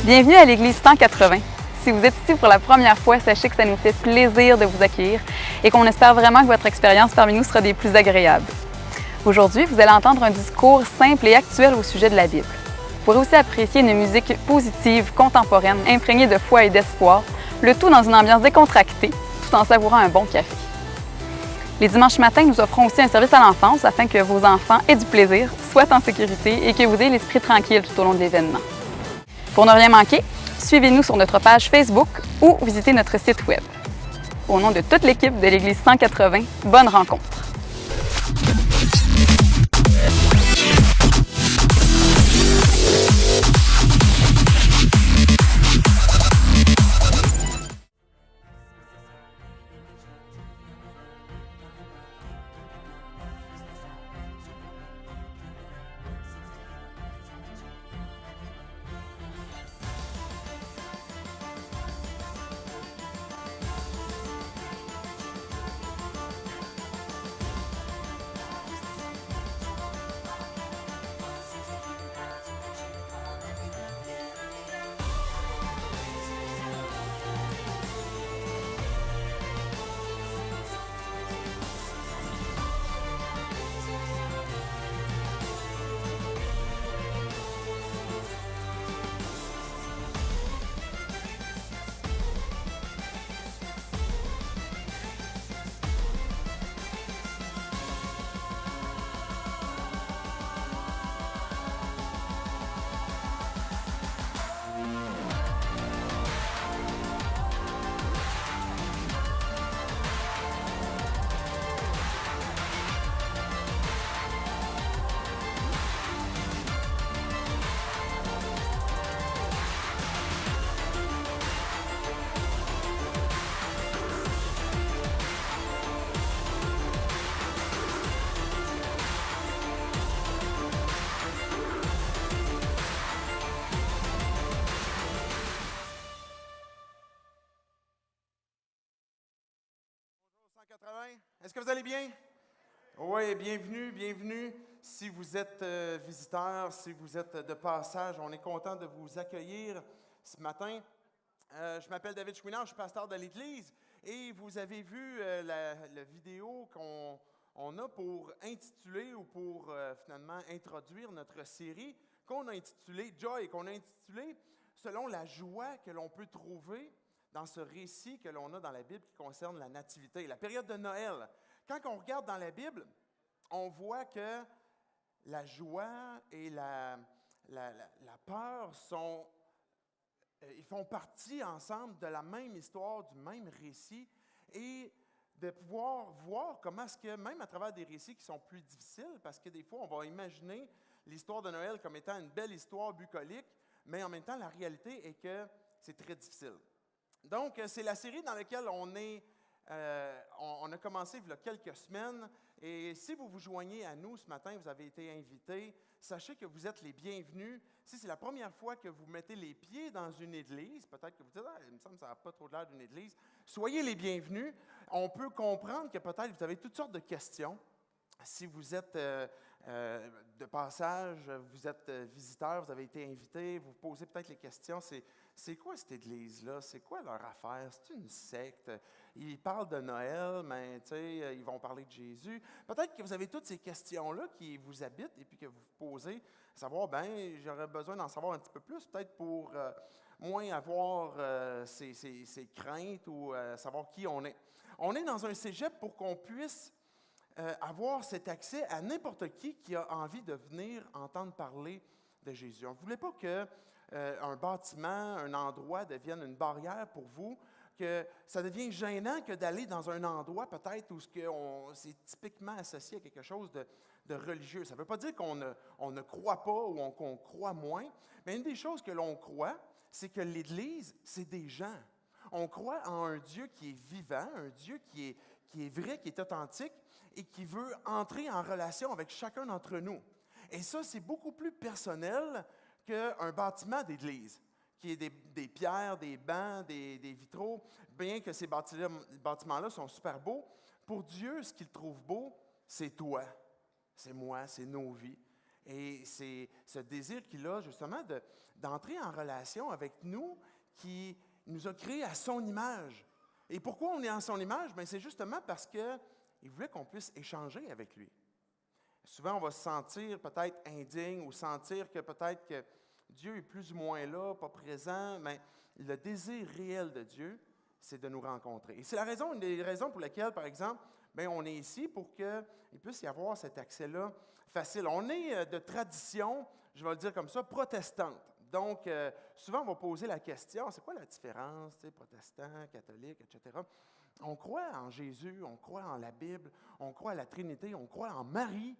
Bienvenue à l'Église 180. Si vous êtes ici pour la première fois, sachez que ça nous fait plaisir de vous accueillir et qu'on espère vraiment que votre expérience parmi nous sera des plus agréables. Aujourd'hui, vous allez entendre un discours simple et actuel au sujet de la Bible. Vous pourrez aussi apprécier une musique positive, contemporaine, imprégnée de foi et d'espoir, le tout dans une ambiance décontractée, tout en savourant un bon café. Les dimanches matins, nous offrons aussi un service à l'enfance afin que vos enfants aient du plaisir, soient en sécurité et que vous ayez l'esprit tranquille tout au long de l'événement. Pour ne rien manquer, suivez-nous sur notre page Facebook ou visitez notre site Web. Au nom de toute l'équipe de l'Église 180, bonne rencontre! Est-ce que vous allez bien? Oui, bienvenue, bienvenue. Si vous êtes visiteur, si vous êtes de passage, on est content de vous accueillir ce matin. Je m'appelle David Chouinard, je suis pasteur de l'Église et vous avez vu la vidéo qu'on a pour intituler ou pour finalement introduire notre série qu'on a intitulée Joy, qu'on a intitulée selon la joie que l'on peut trouver dans ce récit que l'on a dans la Bible qui concerne la nativité, la période de Noël. Quand on regarde dans la Bible, on voit que la joie et la peur ils font partie ensemble de la même histoire, du même récit, et de pouvoir voir comment est-ce que, même à travers des récits qui sont plus difficiles, parce que des fois, on va imaginer l'histoire de Noël comme étant une belle histoire bucolique, mais en même temps, la réalité est que c'est très difficile. Donc, c'est la série dans laquelle on a commencé il y a quelques semaines. Et si vous vous joignez à nous ce matin, vous avez été invités, sachez que vous êtes les bienvenus. Si c'est la première fois que vous mettez les pieds dans une église, peut-être que vous dites « il me semble que ça n'a pas trop l'air d'une église », soyez les bienvenus. On peut comprendre que peut-être vous avez toutes sortes de questions. Si vous êtes de passage, vous êtes visiteur, vous avez été invité, vous posez peut-être les questions, c'est quoi cette église-là? C'est quoi leur affaire? C'est une secte? Ils parlent de Noël, mais ils vont parler de Jésus. Peut-être que vous avez toutes ces questions-là qui vous habitent et puis que vous vous posez, savoir, j'aurais besoin d'en savoir un petit peu plus, peut-être pour moins avoir ces craintes ou savoir qui on est. On est dans un cégep pour qu'on puisse avoir cet accès à n'importe qui a envie de venir entendre parler de Jésus. On ne voulait pas que un bâtiment, un endroit devienne une barrière pour vous, que ça devient gênant que d'aller dans un endroit peut-être où c'est typiquement associé à quelque chose de religieux. Ça ne veut pas dire qu'on ne croit pas ou qu'on croit moins, mais une des choses que l'on croit, c'est que l'Église, c'est des gens. On croit en un Dieu qui est vivant, un Dieu qui est vrai, qui est authentique et qui veut entrer en relation avec chacun d'entre nous. Et ça, c'est beaucoup plus personnel qu'un bâtiment d'église, qui est des pierres, des bancs, des vitraux. Bien que ces bâtiments-là sont super beaux, pour Dieu, ce qu'il trouve beau, c'est toi, c'est moi, c'est nos vies. Et c'est ce désir qu'il a justement d'entrer en relation avec nous qui nous a créés à son image. Et pourquoi on est en son image? Bien, c'est justement parce qu'il voulait qu'on puisse échanger avec lui. Souvent, on va se sentir peut-être indigne ou sentir que peut-être que Dieu est plus ou moins là, pas présent, mais le désir réel de Dieu, c'est de nous rencontrer. Et c'est une des raisons pour lesquelles, par exemple, bien, on est ici pour qu'il puisse y avoir cet accès-là facile. On est de tradition, je vais le dire comme ça, protestante. Donc, souvent, on va poser la question, c'est quoi la différence, protestant, catholique, etc. On croit en Jésus, on croit en la Bible, on croit à la Trinité, on croit en Marie,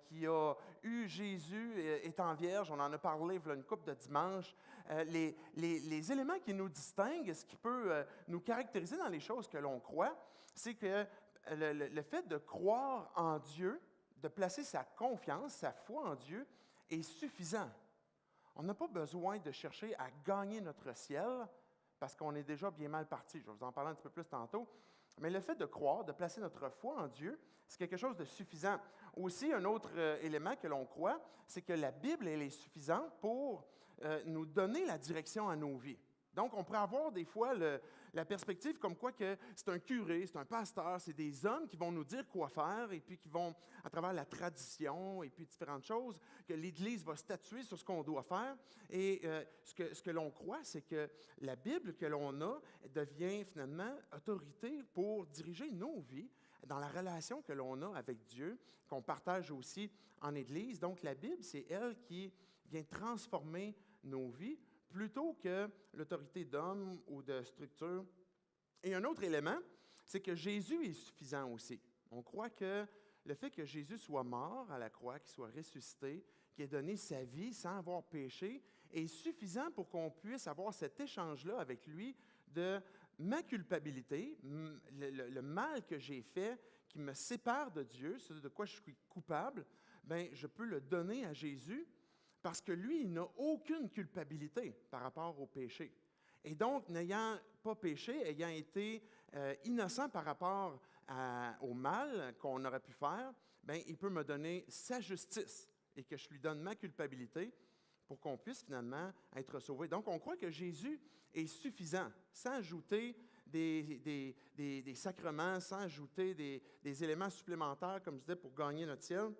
qui a eu Jésus étant vierge. On en a parlé il y a une couple de dimanches. Les éléments qui nous distinguent, ce qui peut nous caractériser dans les choses que l'on croit, c'est que le fait de croire en Dieu, de placer sa confiance, sa foi en Dieu, est suffisant. On n'a pas besoin de chercher à gagner notre ciel parce qu'on est déjà bien mal parti. Je vais vous en parler un petit peu plus tantôt. Mais le fait de croire, de placer notre foi en Dieu, c'est quelque chose de suffisant. Aussi, un autre élément que l'on croit, c'est que la Bible, elle est suffisante pour nous donner la direction à nos vies. Donc, on pourrait avoir des fois la perspective comme quoi que c'est un curé, c'est un pasteur, c'est des hommes qui vont nous dire quoi faire et puis qui vont, à travers la tradition et puis différentes choses, que l'Église va statuer sur ce qu'on doit faire. Et ce que l'on croit, c'est que la Bible que l'on a devient finalement autorité pour diriger nos vies dans la relation que l'on a avec Dieu, qu'on partage aussi en Église. Donc, la Bible, c'est elle qui vient transformer nos vies, plutôt que l'autorité d'homme ou de structure. Et un autre élément, c'est que Jésus est suffisant aussi. On croit que le fait que Jésus soit mort à la croix, qu'il soit ressuscité, qu'il ait donné sa vie sans avoir péché, est suffisant pour qu'on puisse avoir cet échange-là avec lui de ma culpabilité, le mal que j'ai fait, qui me sépare de Dieu, ce de quoi je suis coupable, bien, je peux le donner à Jésus, parce que lui, il n'a aucune culpabilité par rapport au péché. Et donc, n'ayant pas péché, ayant été innocent par rapport au mal qu'on aurait pu faire, bien, il peut me donner sa justice et que je lui donne ma culpabilité pour qu'on puisse finalement être sauvé. Donc, on croit que Jésus est suffisant, sans ajouter des sacrements, sans ajouter des éléments supplémentaires, comme je disais, pour gagner notre ciel.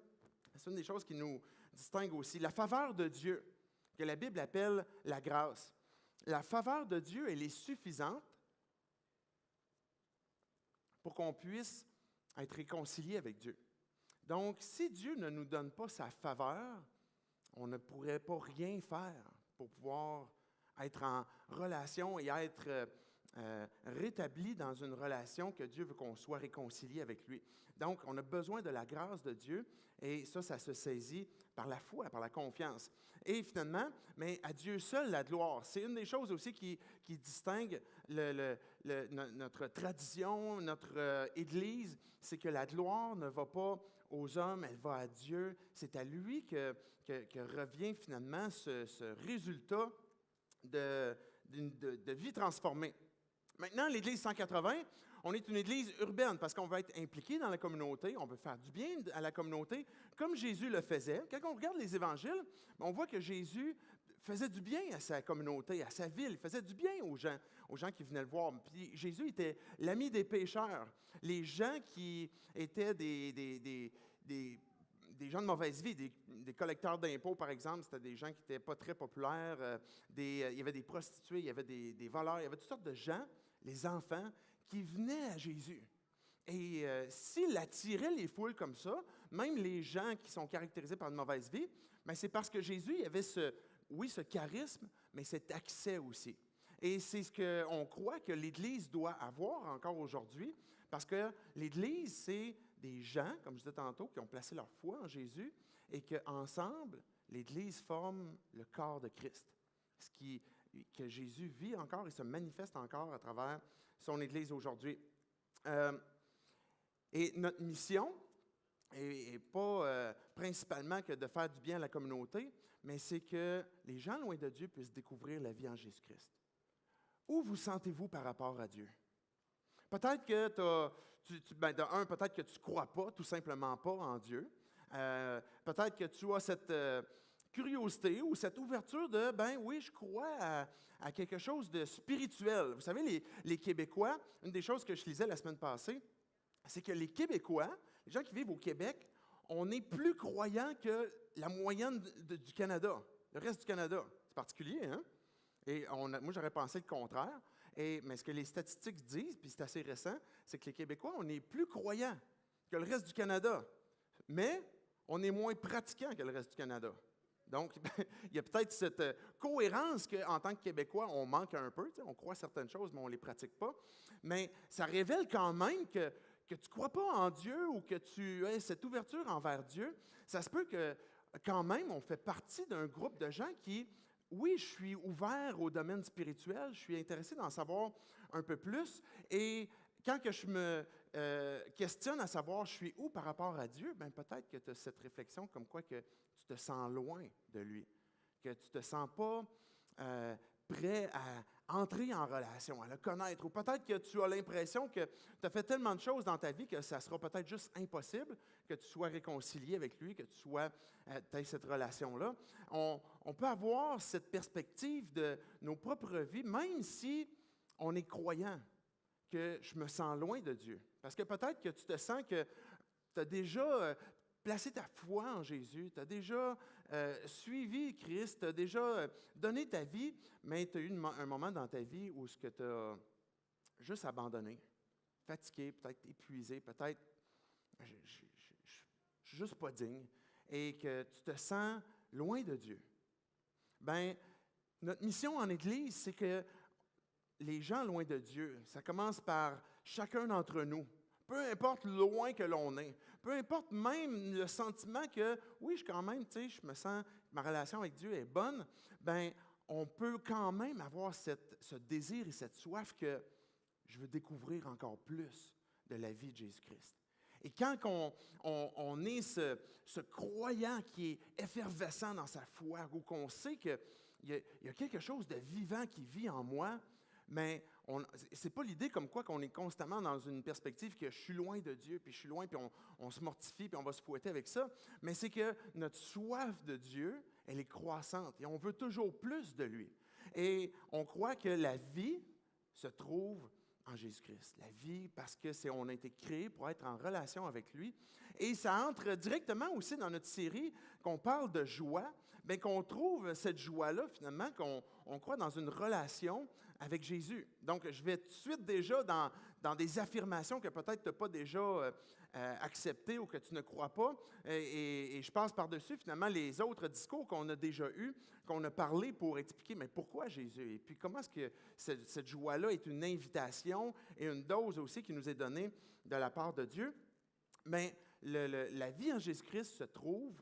C'est une des choses qui nous distingue aussi. La faveur de Dieu, que la Bible appelle la grâce. La faveur de Dieu, elle est suffisante pour qu'on puisse être réconcilié avec Dieu. Donc, si Dieu ne nous donne pas sa faveur, on ne pourrait pas rien faire pour pouvoir être en relation et être rétabli dans une relation que Dieu veut qu'on soit réconcilié avec lui. Donc, on a besoin de la grâce de Dieu et ça se saisit par la foi, par la confiance. Et finalement, mais à Dieu seul la gloire. C'est une des choses aussi qui distingue notre tradition, notre Église, c'est que la gloire ne va pas aux hommes, elle va à Dieu. C'est à lui que revient finalement ce résultat de vie transformée. Maintenant, l'Église 180, on est une Église urbaine parce qu'on veut être impliqué dans la communauté, on veut faire du bien à la communauté, comme Jésus le faisait. Quand on regarde les évangiles, on voit que Jésus faisait du bien à sa communauté, à sa ville, il faisait du bien aux gens qui venaient le voir. Puis Jésus était l'ami des pécheurs, les gens qui étaient des gens de mauvaise vie, des collecteurs d'impôts, par exemple, c'était des gens qui n'étaient pas très populaires, il y avait des prostituées, il y avait des voleurs, il y avait toutes sortes de gens, les enfants, qui venaient à Jésus. Et s'il attirait les foules comme ça, même les gens qui sont caractérisés par une mauvaise vie, bien, c'est parce que Jésus il avait ce charisme, mais cet accès aussi. Et c'est ce qu'on croit que l'Église doit avoir encore aujourd'hui, parce que l'Église, c'est des gens, comme je disais tantôt, qui ont placé leur foi en Jésus et qu'ensemble, l'Église forme le corps de Christ. Que Jésus vit encore et se manifeste encore à travers son Église aujourd'hui. Et notre mission n'est pas principalement que de faire du bien à la communauté, mais c'est que les gens loin de Dieu puissent découvrir la vie en Jésus-Christ. Où vous sentez-vous par rapport à Dieu? Peut-être que peut-être que tu ne crois pas, tout simplement pas en Dieu. Peut-être que tu as cette curiosité ou cette ouverture de, ben oui, je crois à quelque chose de spirituel. Vous savez, les Québécois, une des choses que je lisais la semaine passée, c'est que les Québécois, les gens qui vivent au Québec, on est plus croyants que la moyenne du Canada, le reste du Canada. C'est particulier, hein? Et moi, j'aurais pensé le contraire. Mais ce que les statistiques disent, puis c'est assez récent, c'est que les Québécois, on est plus croyants que le reste du Canada. Mais on est moins pratiquants que le reste du Canada. Donc, il y a peut-être cette cohérence qu'en tant que Québécois, on manque un peu. On croit certaines choses, mais on ne les pratique pas. Mais ça révèle quand même que tu ne crois pas en Dieu ou que tu aies cette ouverture envers Dieu. Ça se peut que, quand même, on fait partie d'un groupe de gens qui, oui, je suis ouvert au domaine spirituel, je suis intéressé d'en savoir un peu plus. Et quand que je me questionne à savoir je suis où par rapport à Dieu, bien peut-être que tu as cette réflexion comme quoi que tu te sens loin de lui, que tu ne te sens pas prêt à entrer en relation, à le connaître. Ou peut-être que tu as l'impression que tu as fait tellement de choses dans ta vie que ça sera peut-être juste impossible que tu sois réconcilié avec lui, que tu aies cette relation-là. On peut avoir cette perspective de nos propres vies, même si on est croyant, que je me sens loin de Dieu. Parce que peut-être que tu te sens que tu as déjà placé ta foi en Jésus, tu as déjà suivi Christ, tu as déjà donné ta vie, mais tu as eu un moment dans ta vie où tu as juste abandonné, fatigué, peut-être épuisé, peut-être je ne suis juste pas digne, et que tu te sens loin de Dieu. Bien, notre mission en Église, c'est que les gens loin de Dieu, ça commence par chacun d'entre nous. Peu importe loin que l'on est, peu importe même le sentiment que, oui, je me sens, ma relation avec Dieu est bonne, bien, on peut quand même avoir ce désir et cette soif que je veux découvrir encore plus de la vie de Jésus-Christ. Et quand on est ce croyant qui est effervescent dans sa foi, ou qu'on sait qu'il y a quelque chose de vivant qui vit en moi, mais ce n'est pas l'idée comme quoi qu'on est constamment dans une perspective que je suis loin de Dieu, puis je suis loin, puis on se mortifie, puis on va se fouetter avec ça. Mais c'est que notre soif de Dieu, elle est croissante, et on veut toujours plus de lui. Et on croit que la vie se trouve en Jésus-Christ. La vie, parce on a été créé pour être en relation avec lui. Et ça entre directement aussi dans notre série qu'on parle de joie, bien qu'on trouve cette joie-là, finalement, qu'on croit dans une relation avec Jésus. Donc, je vais tout de suite déjà dans des affirmations que peut-être tu n'as pas déjà acceptées ou que tu ne crois pas. Et je passe par-dessus, finalement, les autres discours qu'on a déjà eus, qu'on a parlé pour expliquer, mais pourquoi Jésus? Et puis, comment est-ce que cette joie-là est une invitation et une dose aussi qui nous est donnée de la part de Dieu? Mais la vie en Jésus-Christ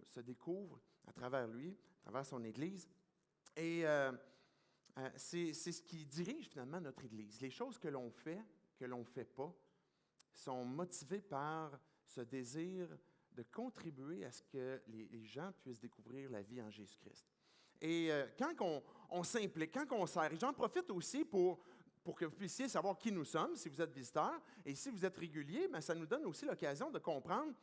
se découvre à travers lui, à travers son Église. Et c'est ce qui dirige finalement notre Église. Les choses que l'on fait pas, sont motivées par ce désir de contribuer à ce que les gens puissent découvrir la vie en Jésus-Christ. Et quand on s'implique, quand on sert, et j'en profite aussi pour que vous puissiez savoir qui nous sommes, si vous êtes visiteur, et si vous êtes régulier, bien, ça nous donne aussi l'occasion de comprendre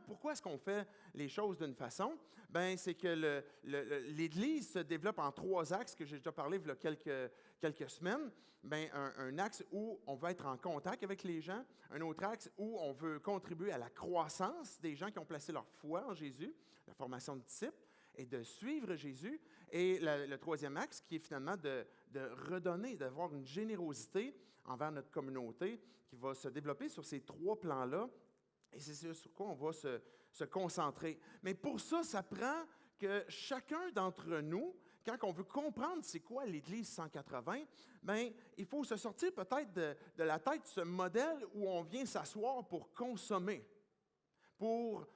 pourquoi est-ce qu'on fait les choses d'une façon. Bien, c'est que l'Église se développe en 3 axes, que j'ai déjà parlé il y a quelques semaines. Bien, un axe où on veut être en contact avec les gens, un autre axe où on veut contribuer à la croissance des gens qui ont placé leur foi en Jésus, la formation de disciples, et de suivre Jésus. Et le 3e axe, qui est finalement de redonner, d'avoir une générosité envers notre communauté, qui va se développer sur ces 3 plans-là. Et c'est sur quoi on va se concentrer. Mais pour ça, ça prend que chacun d'entre nous, quand on veut comprendre c'est quoi l'Église 180, bien, il faut se sortir peut-être de la tête ce modèle où on vient s'asseoir pour consommer, pour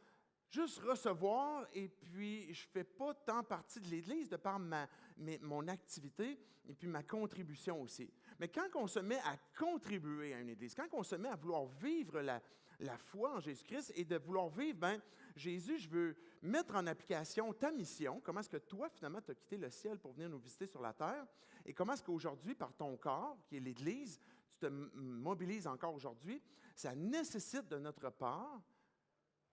juste recevoir, et puis je ne fais pas tant partie de l'Église de par mon activité et puis ma contribution aussi. Mais quand on se met à contribuer à une Église, quand on se met à vouloir vivre la foi en Jésus-Christ et de vouloir vivre, bien, Jésus, je veux mettre en application ta mission. Comment est-ce que toi, finalement, tu as quitté le ciel pour venir nous visiter sur la terre? Et comment est-ce qu'aujourd'hui, par ton corps, qui est l'Église, tu te mobilises encore aujourd'hui? Ça nécessite de notre part,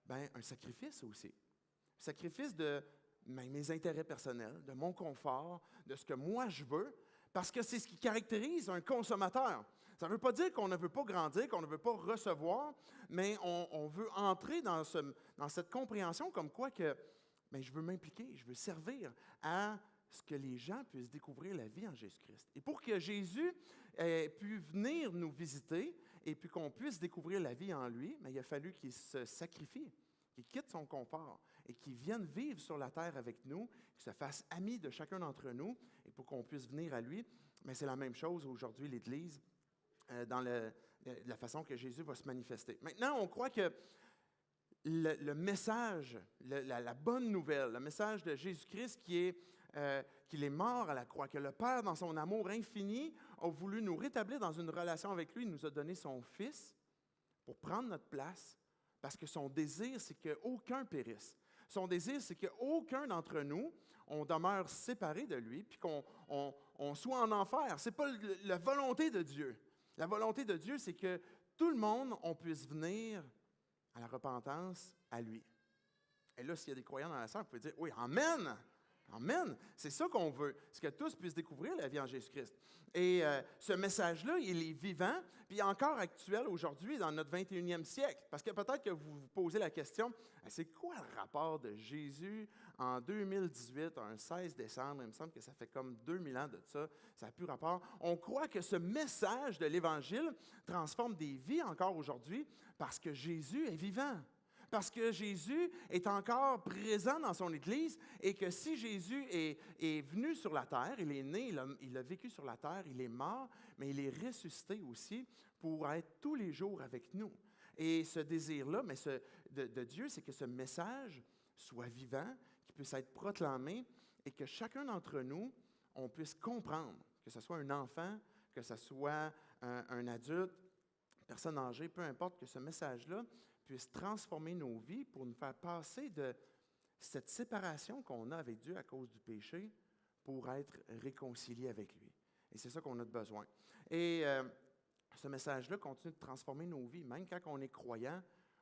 bien, un sacrifice aussi. Sacrifice de mes intérêts personnels, de mon confort, de ce que moi je veux, parce que c'est ce qui caractérise un consommateur. Ça ne veut pas dire qu'on ne veut pas grandir, qu'on ne veut pas recevoir, mais on veut entrer dans cette compréhension comme quoi que je veux m'impliquer, je veux servir à ce que les gens puissent découvrir la vie en Jésus-Christ. Et pour que Jésus ait pu venir nous visiter et puis qu'on puisse découvrir la vie en lui, il a fallu qu'il se sacrifie, qu'il quitte son confort et qu'il vienne vivre sur la terre avec nous, qu'il se fasse ami de chacun d'entre nous et pour qu'on puisse venir à lui. Mais c'est la même chose aujourd'hui, l'Église, dans la façon que Jésus va se manifester. Maintenant, on croit que le message, la bonne nouvelle, le message de Jésus-Christ qu'il est mort à la croix, que le Père, dans son amour infini, a voulu nous rétablir dans une relation avec lui. Il nous a donné son Fils pour prendre notre place, parce que son désir, c'est qu'aucun périsse. Son désir, c'est qu'aucun d'entre nous, on demeure séparés de lui, puis qu'on soit en enfer. Ce n'est pas la volonté de Dieu. La volonté de Dieu, c'est que tout le monde, on puisse venir à la repentance à lui. Et là, s'il y a des croyants dans la salle, vous pouvez dire, oui, amen! Amen! C'est ça qu'on veut, c'est que tous puissent découvrir la vie en Jésus-Christ. Et ce message-là, il est vivant, puis encore actuel aujourd'hui dans notre 21e siècle. Parce que peut-être que vous vous posez la question, c'est quoi le rapport de Jésus en 2018, un 16 décembre? Il me semble que ça fait comme 2000 ans de ça, ça n'a plus rapport. On croit que ce message de l'Évangile transforme des vies encore aujourd'hui parce que Jésus est vivant. Parce que Jésus est encore présent dans son Église et que si Jésus est venu sur la terre, il est né, il a vécu sur la terre, il est mort, mais il est ressuscité aussi pour être tous les jours avec nous. Et ce désir-là, de Dieu, c'est que ce message soit vivant, qu'il puisse être proclamé et que chacun d'entre nous, on puisse comprendre, que ce soit un enfant, que ce soit un adulte, personne âgée, peu importe, que ce message-là puisse transformer nos vies pour nous faire passer de cette séparation qu'on a avec Dieu à cause du péché pour être réconciliés avec lui. Et c'est ça qu'on a besoin. Et ce message-là continue de transformer nos vies, même quand on est croyant,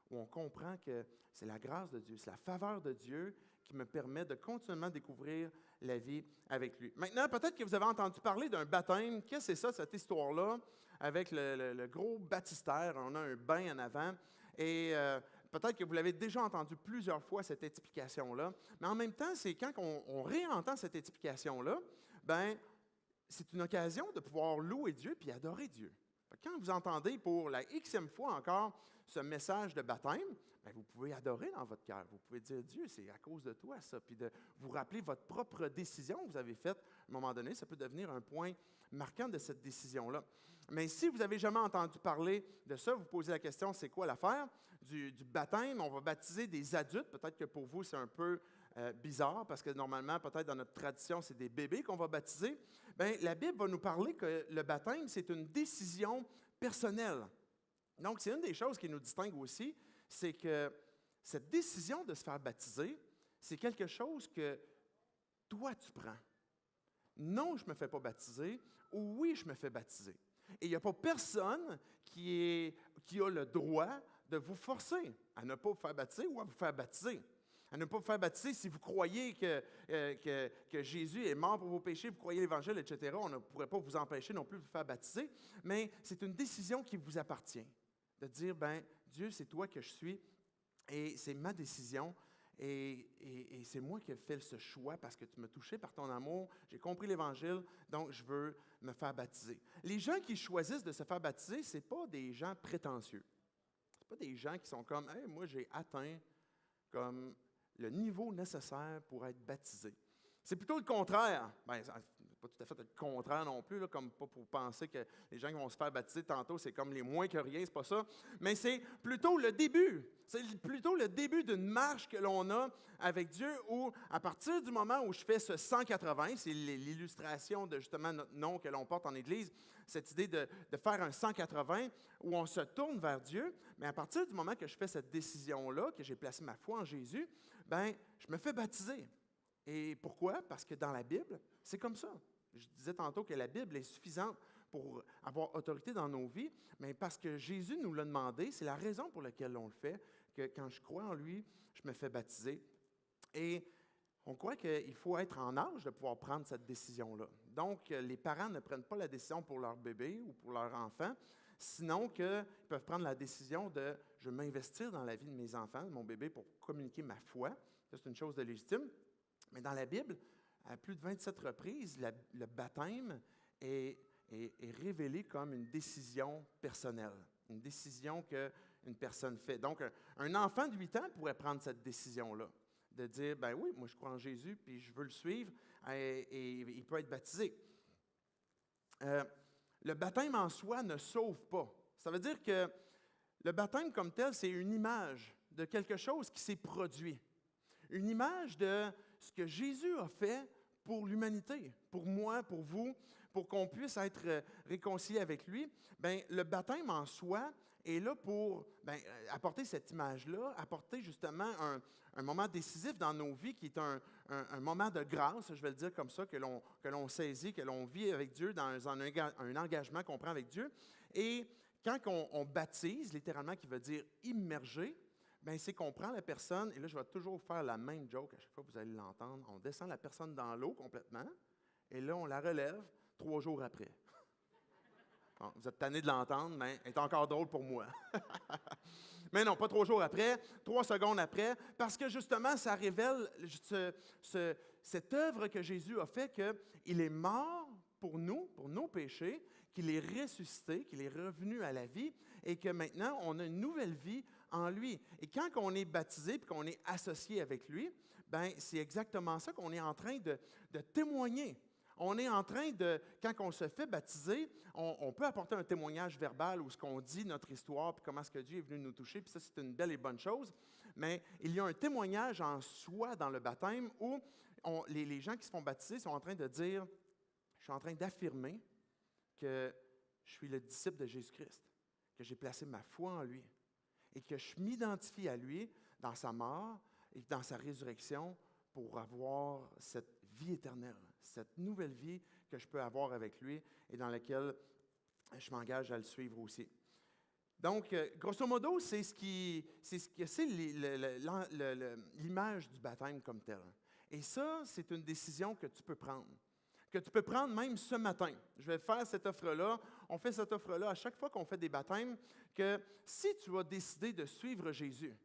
où on comprend que c'est la grâce de Dieu, c'est la faveur de Dieu qui me permet de continuellement découvrir la vie avec lui. Maintenant, peut-être que vous avez entendu parler d'un baptême. Qu'est-ce que c'est ça, cette histoire-là, avec le gros baptistère? On a un bain en avant. Et peut-être que vous l'avez déjà entendu plusieurs fois, cette explication-là. Mais en même temps, c'est quand on réentend cette explication-là, c'est une occasion de pouvoir louer Dieu puis adorer Dieu. Quand vous entendez pour la xème fois encore ce message de baptême, vous pouvez adorer dans votre cœur. Vous pouvez dire, Dieu, c'est à cause de toi ça. Puis de vous rappeler votre propre décision que vous avez faite à un moment donné, ça peut devenir un point marquant de cette décision-là. Mais si vous n'avez jamais entendu parler de ça, vous posez la question, c'est quoi l'affaire du baptême? On va baptiser des adultes. Peut-être que pour vous, c'est un peu bizarre, parce que normalement, peut-être dans notre tradition, c'est des bébés qu'on va baptiser. La Bible va nous parler que le baptême, c'est une décision personnelle. Donc, c'est une des choses qui nous distingue aussi, c'est que cette décision de se faire baptiser, c'est quelque chose que toi, tu prends. Non, je ne me fais pas baptiser, ou oui, je me fais baptiser. Et il n'y a pas personne qui a le droit de vous forcer à ne pas vous faire baptiser ou à vous faire baptiser. À ne pas vous faire baptiser si vous croyez que Jésus est mort pour vos péchés, vous croyez l'Évangile, etc. On ne pourrait pas vous empêcher non plus de vous faire baptiser, mais c'est une décision qui vous appartient. De dire, Dieu, c'est toi que je suis et c'est ma décision et c'est moi qui ai fait ce choix parce que tu m'as touché par ton amour, j'ai compris l'Évangile, donc je veux me faire baptiser. Les gens qui choisissent de se faire baptiser, ce n'est pas des gens prétentieux. Ce n'est pas des gens qui sont comme, hey, moi j'ai atteint comme le niveau nécessaire pour être baptisé. C'est plutôt le contraire. Pas tout à fait le contraire non plus, là, comme pas pour penser que les gens qui vont se faire baptiser tantôt, c'est comme les moins que rien, c'est pas ça. Mais c'est plutôt le début. C'est plutôt le début d'une marche que l'on a avec Dieu où, à partir du moment où je fais ce 180, c'est l'illustration de justement notre nom que l'on porte en Église, cette idée de faire un 180 où on se tourne vers Dieu, mais à partir du moment que je fais cette décision-là, que j'ai placé ma foi en Jésus, je me fais baptiser. Et pourquoi? Parce que dans la Bible, c'est comme ça. Je disais tantôt que la Bible est suffisante pour avoir autorité dans nos vies, mais parce que Jésus nous l'a demandé, c'est la raison pour laquelle on le fait, que quand je crois en lui, je me fais baptiser. Et on croit qu'il faut être en âge de pouvoir prendre cette décision-là. Donc, les parents ne prennent pas la décision pour leur bébé ou pour leur enfant, sinon qu'ils peuvent prendre la décision de « je vais m'investir dans la vie de mes enfants, de mon bébé, pour communiquer ma foi ». Ça, c'est une chose de légitime. Mais dans la Bible, à plus de 27 reprises, le baptême est révélé comme une décision personnelle, une décision qu'une personne fait. Donc, un enfant de 8 ans pourrait prendre cette décision-là, de dire, ben oui, moi je crois en Jésus, puis je veux le suivre, et il peut être baptisé. Le baptême en soi ne sauve pas. Ça veut dire que le baptême comme tel, c'est une image de quelque chose qui s'est produit. Une image de ce que Jésus a fait pour l'humanité, pour moi, pour vous, pour qu'on puisse être réconcilié avec lui. Bien, le baptême en soi est là pour apporter cette image-là, apporter justement un moment décisif dans nos vies qui est un moment de grâce, je vais le dire comme ça, que l'on saisit, que l'on vit avec Dieu dans un engagement qu'on prend avec Dieu. Et quand on baptise, littéralement, qui veut dire immerger, bien, c'est qu'on prend la personne, et là, je vais toujours faire la même joke à chaque fois que vous allez l'entendre. On descend la personne dans l'eau complètement, et là, on la relève 3 jours après. Bon, vous êtes tanné de l'entendre, mais elle est encore drôle pour moi. Mais non, pas 3 jours après, 3 secondes après, parce que justement, ça révèle cette œuvre que Jésus a fait, qu'il est mort pour nous, pour nos péchés, qu'il est ressuscité, qu'il est revenu à la vie, et que maintenant, on a une nouvelle vie en lui. Et quand on est baptisé et qu'on est associé avec lui, bien, c'est exactement ça qu'on est en train de témoigner. On est en train de, quand on se fait baptiser, on peut apporter un témoignage verbal où ce qu'on dit, notre histoire, puis comment est-ce que Dieu est venu nous toucher, puis ça, c'est une belle et bonne chose. Mais il y a un témoignage en soi dans le baptême où les gens qui se font baptiser sont en train de dire, je suis en train d'affirmer que je suis le disciple de Jésus-Christ, que j'ai placé ma foi en lui et que je m'identifie à lui dans sa mort et dans sa résurrection pour avoir cette vie éternelle, cette nouvelle vie que je peux avoir avec lui et dans laquelle je m'engage à le suivre aussi. Donc, grosso modo, c'est l'image du baptême comme tel. Et ça, c'est une décision que tu peux prendre. Que tu peux prendre même ce matin. Je vais faire cette offre-là. On fait cette offre-là à chaque fois qu'on fait des baptêmes, que si tu as décidé de suivre Jésus,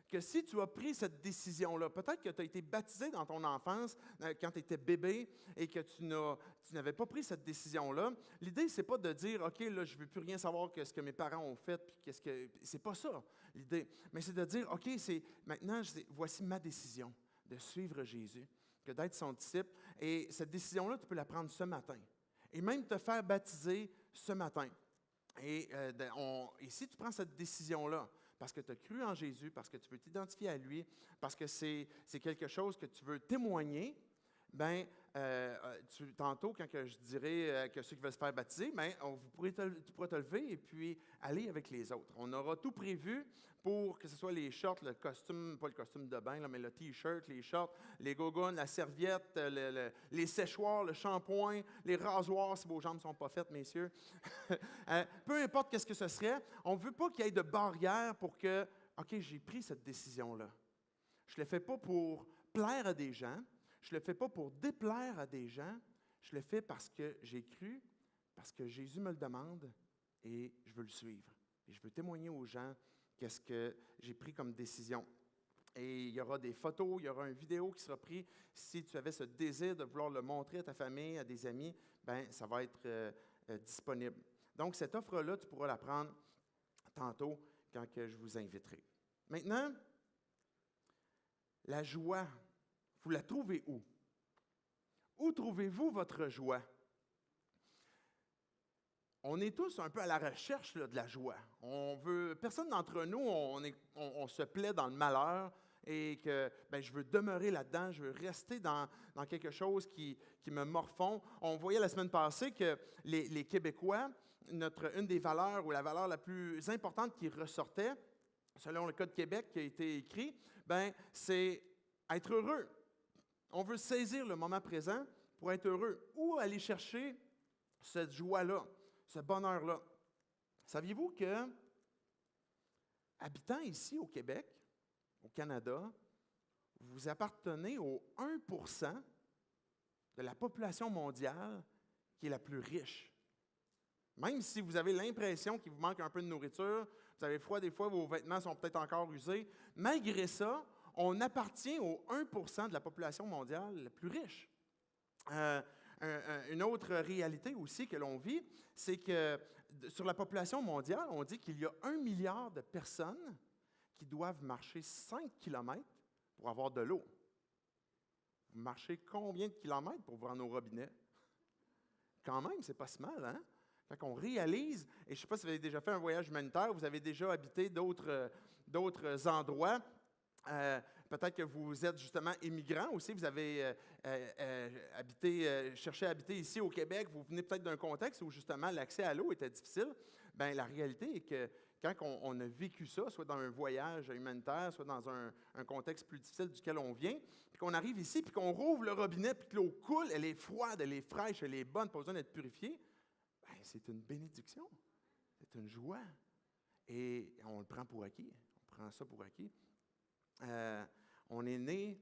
que si tu as pris cette décision-là, peut-être que tu as été baptisé dans ton enfance quand tu étais bébé et que tu n'avais pas pris cette décision-là, l'idée, ce n'est pas de dire, OK, là, je ne veux plus rien savoir que ce que mes parents ont fait, puis qu'est-ce que... C'est pas ça, l'idée. Mais c'est de dire, OK, voici ma décision de suivre Jésus, que d'être son disciple. Et cette décision-là, tu peux la prendre ce matin. Et même te faire baptiser ce matin. Et si tu prends cette décision-là, parce que tu as cru en Jésus, parce que tu veux t'identifier à lui, parce que c'est quelque chose que tu veux témoigner, bien, tantôt, quand je dirai que ceux qui veulent se faire baptiser, bien, tu pourras te lever et puis aller avec les autres. On aura tout prévu pour que ce soit les shorts, le costume, pas le costume de bain, là, mais le T-shirt, les shorts, les gogoons, la serviette, les séchoirs, le shampoing, les rasoirs, si vos jambes ne sont pas faites, messieurs. Peu importe qu'est-ce que ce serait, on ne veut pas qu'il y ait de barrière pour que, OK, j'ai pris cette décision-là. Je ne le fais pas pour plaire à des gens. Je ne le fais pas pour déplaire à des gens, je le fais parce que j'ai cru, parce que Jésus me le demande et je veux le suivre. Et je veux témoigner aux gens qu'est-ce que j'ai pris comme décision. Et il y aura des photos, il y aura une vidéo qui sera prise. Si tu avais ce désir de vouloir le montrer à ta famille, à des amis, bien, ça va être disponible. Donc, cette offre-là, tu pourras la prendre tantôt quand je vous inviterai. Maintenant, la joie. Vous la trouvez où? Où trouvez-vous votre joie? On est tous un peu à la recherche là, de la joie. Personne d'entre nous, on se plaît dans le malheur et que je veux demeurer là-dedans, je veux rester dans quelque chose qui me morfond. On voyait la semaine passée que les Québécois, une des valeurs ou la valeur la plus importante qui ressortait, selon le Code Québec qui a été écrit, c'est être heureux. On veut saisir le moment présent pour être heureux. Où aller chercher cette joie-là, ce bonheur-là? Saviez-vous que, habitant ici au Québec, au Canada, vous appartenez au 1% de la population mondiale qui est la plus riche. Même si vous avez l'impression qu'il vous manque un peu de nourriture, vous avez froid des fois, vos vêtements sont peut-être encore usés, malgré ça, on appartient au 1% de la population mondiale la plus riche. Une autre réalité aussi que l'on vit, c'est que sur la population mondiale, on dit qu'il y a 1 milliard de personnes qui doivent marcher 5 kilomètres pour avoir de l'eau. Vous marchez combien de kilomètres pour vous rendre au robinet? Quand même, c'est pas si mal, hein? Quand on réalise, et je ne sais pas si vous avez déjà fait un voyage humanitaire, vous avez déjà habité d'autres endroits, peut-être que vous êtes justement immigrant aussi, vous avez cherché à habiter ici au Québec, vous venez peut-être d'un contexte où justement l'accès à l'eau était difficile. Bien, la réalité est que quand on a vécu ça, soit dans un voyage humanitaire, soit dans un contexte plus difficile duquel on vient, puis qu'on arrive ici, puis qu'on rouvre le robinet, puis que l'eau coule, elle est froide, elle est fraîche, elle est bonne, pas besoin d'être purifiée, bien, c'est une bénédiction, c'est une joie. Et on le prend pour acquis, on prend ça pour acquis. On est né,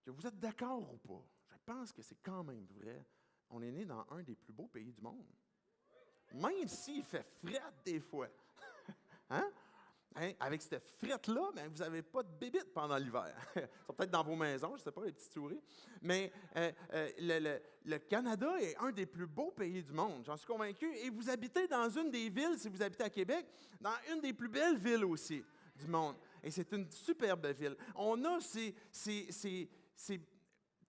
que vous êtes d'accord ou pas, je pense que c'est quand même vrai, on est né dans un des plus beaux pays du monde. Même s'il fait frette des fois. Hein? Avec cette frette-là, ben, vous n'avez pas de bébites pendant l'hiver. Ils sont peut-être dans vos maisons, je ne sais pas, les petites souris. Mais le Canada est un des plus beaux pays du monde, j'en suis convaincu. Et vous habitez dans une des villes, si vous habitez à Québec, dans une des plus belles villes aussi du monde. Et c'est une superbe ville. On a ces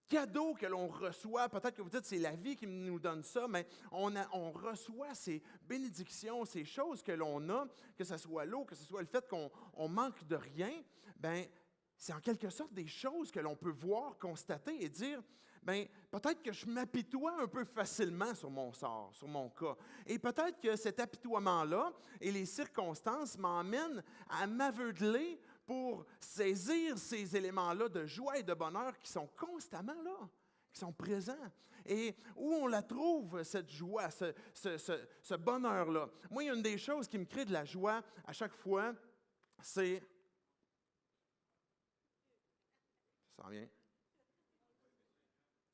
cadeaux que l'on reçoit, peut-être que vous dites c'est la vie qui nous donne ça, mais on reçoit ces bénédictions, ces choses que l'on a, que ce soit l'eau, que ce soit le fait qu'on manque de rien, bien, c'est en quelque sorte des choses que l'on peut voir, constater et dire, bien, peut-être que je m'apitoie un peu facilement sur mon sort, sur mon cas. Et peut-être que cet apitoiement-là et les circonstances m'emmènent à m'aveugler pour saisir ces éléments-là de joie et de bonheur qui sont constamment là, qui sont présents. Et où on la trouve, cette joie, ce bonheur-là? Moi, il y a une des choses qui me crée de la joie à chaque fois, c'est... Ça s'en vient.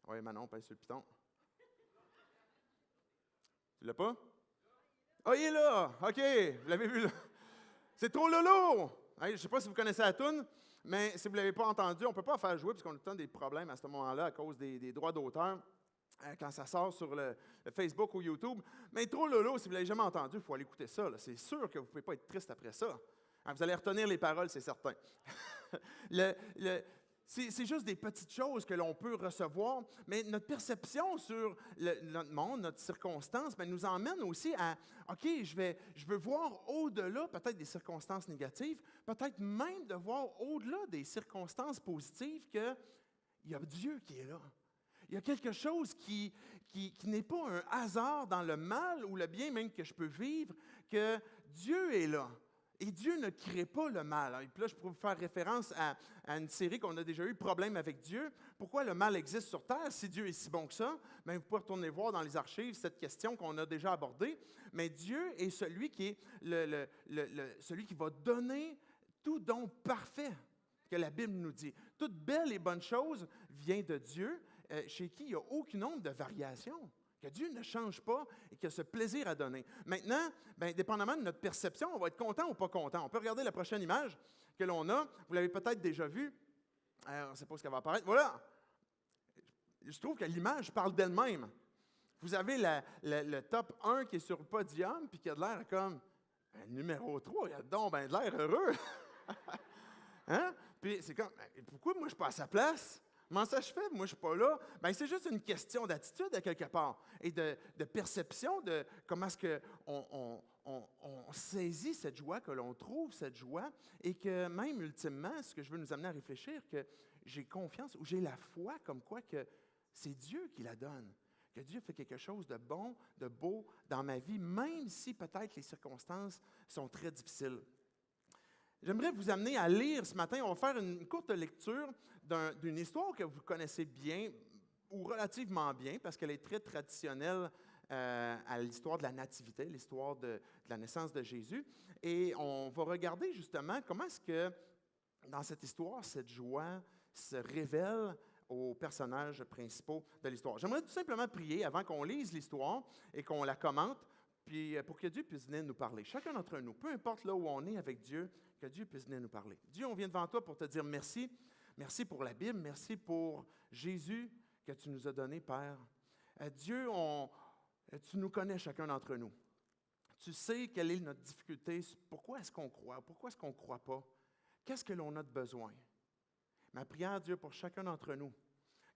Oui, Manon, pèse sur le piton. Tu l'as pas? Ah, il est là! OK, vous l'avez vu là. C'est trop lolo! Je ne sais pas si vous connaissez la toune, mais si vous ne l'avez pas entendu, on ne peut pas faire jouer parce qu'on a tout le temps des problèmes à ce moment-là à cause des droits d'auteur quand ça sort sur le Facebook ou YouTube. Mais trop lolo, si vous ne l'avez jamais entendu, il faut aller écouter ça. C'est sûr que vous ne pouvez pas être triste après ça. Vous allez retenir les paroles, c'est certain. C'est juste des petites choses que l'on peut recevoir, mais notre perception sur notre monde, notre circonstance, bien, nous emmène aussi à, OK, je veux voir au-delà peut-être des circonstances négatives, peut-être même de voir au-delà des circonstances positives qu'il y a Dieu qui est là. Il y a quelque chose qui n'est pas un hasard dans le mal ou le bien même que je peux vivre, que Dieu est là. Et Dieu ne crée pas le mal. Et puis là, je pourrais vous faire référence à une série qu'on a déjà eu, Problème avec Dieu. Pourquoi le mal existe sur Terre si Dieu est si bon que ça? Bien, vous pouvez retourner voir dans les archives cette question qu'on a déjà abordée. Mais Dieu est celui qui est celui qui va donner tout don parfait que la Bible nous dit. Toute belle et bonne chose vient de Dieu, chez qui il n'y a aucun nombre de variations. Que Dieu ne change pas et qu'il a ce plaisir à donner. Maintenant, bien, dépendamment de notre perception, on va être content ou pas content. On peut regarder la prochaine image que l'on a. Vous l'avez peut-être déjà vue. On ne sait pas ce qu'elle va apparaître. Voilà! Je trouve que l'image parle d'elle-même. Vous avez le top 1 qui est sur le podium puis qui a de l'air comme numéro 3. Il a donc ben de l'air heureux. Hein? Puis c'est comme, pourquoi moi je ne suis pas à sa place? Comment ça je fais? Moi, je ne suis pas là. Bien, c'est juste une question d'attitude à quelque part et de perception de comment est-ce qu'on saisit cette joie, que l'on trouve cette joie et que même, ultimement, ce que je veux nous amener à réfléchir, que j'ai confiance ou j'ai la foi comme quoi que c'est Dieu qui la donne, que Dieu fait quelque chose de bon, de beau dans ma vie, même si peut-être les circonstances sont très difficiles. J'aimerais vous amener à lire ce matin. On va faire une courte lecture d'une histoire que vous connaissez bien, ou relativement bien, parce qu'elle est très traditionnelle à l'histoire de la nativité, l'histoire de la naissance de Jésus. Et on va regarder justement comment est-ce que dans cette histoire, cette joie se révèle aux personnages principaux de l'histoire. J'aimerais tout simplement prier avant qu'on lise l'histoire et qu'on la commente, puis pour que Dieu puisse venir nous parler. Chacun d'entre nous, peu importe là où on est avec Dieu, que Dieu puisse venir nous parler. Dieu, on vient devant toi pour te dire merci. Merci pour la Bible, merci pour Jésus que tu nous as donné, Père. Dieu, tu nous connais chacun d'entre nous. Tu sais quelle est notre difficulté, pourquoi est-ce qu'on croit, pourquoi est-ce qu'on ne croit pas, qu'est-ce que l'on a de besoin. Ma prière, Dieu, pour chacun d'entre nous,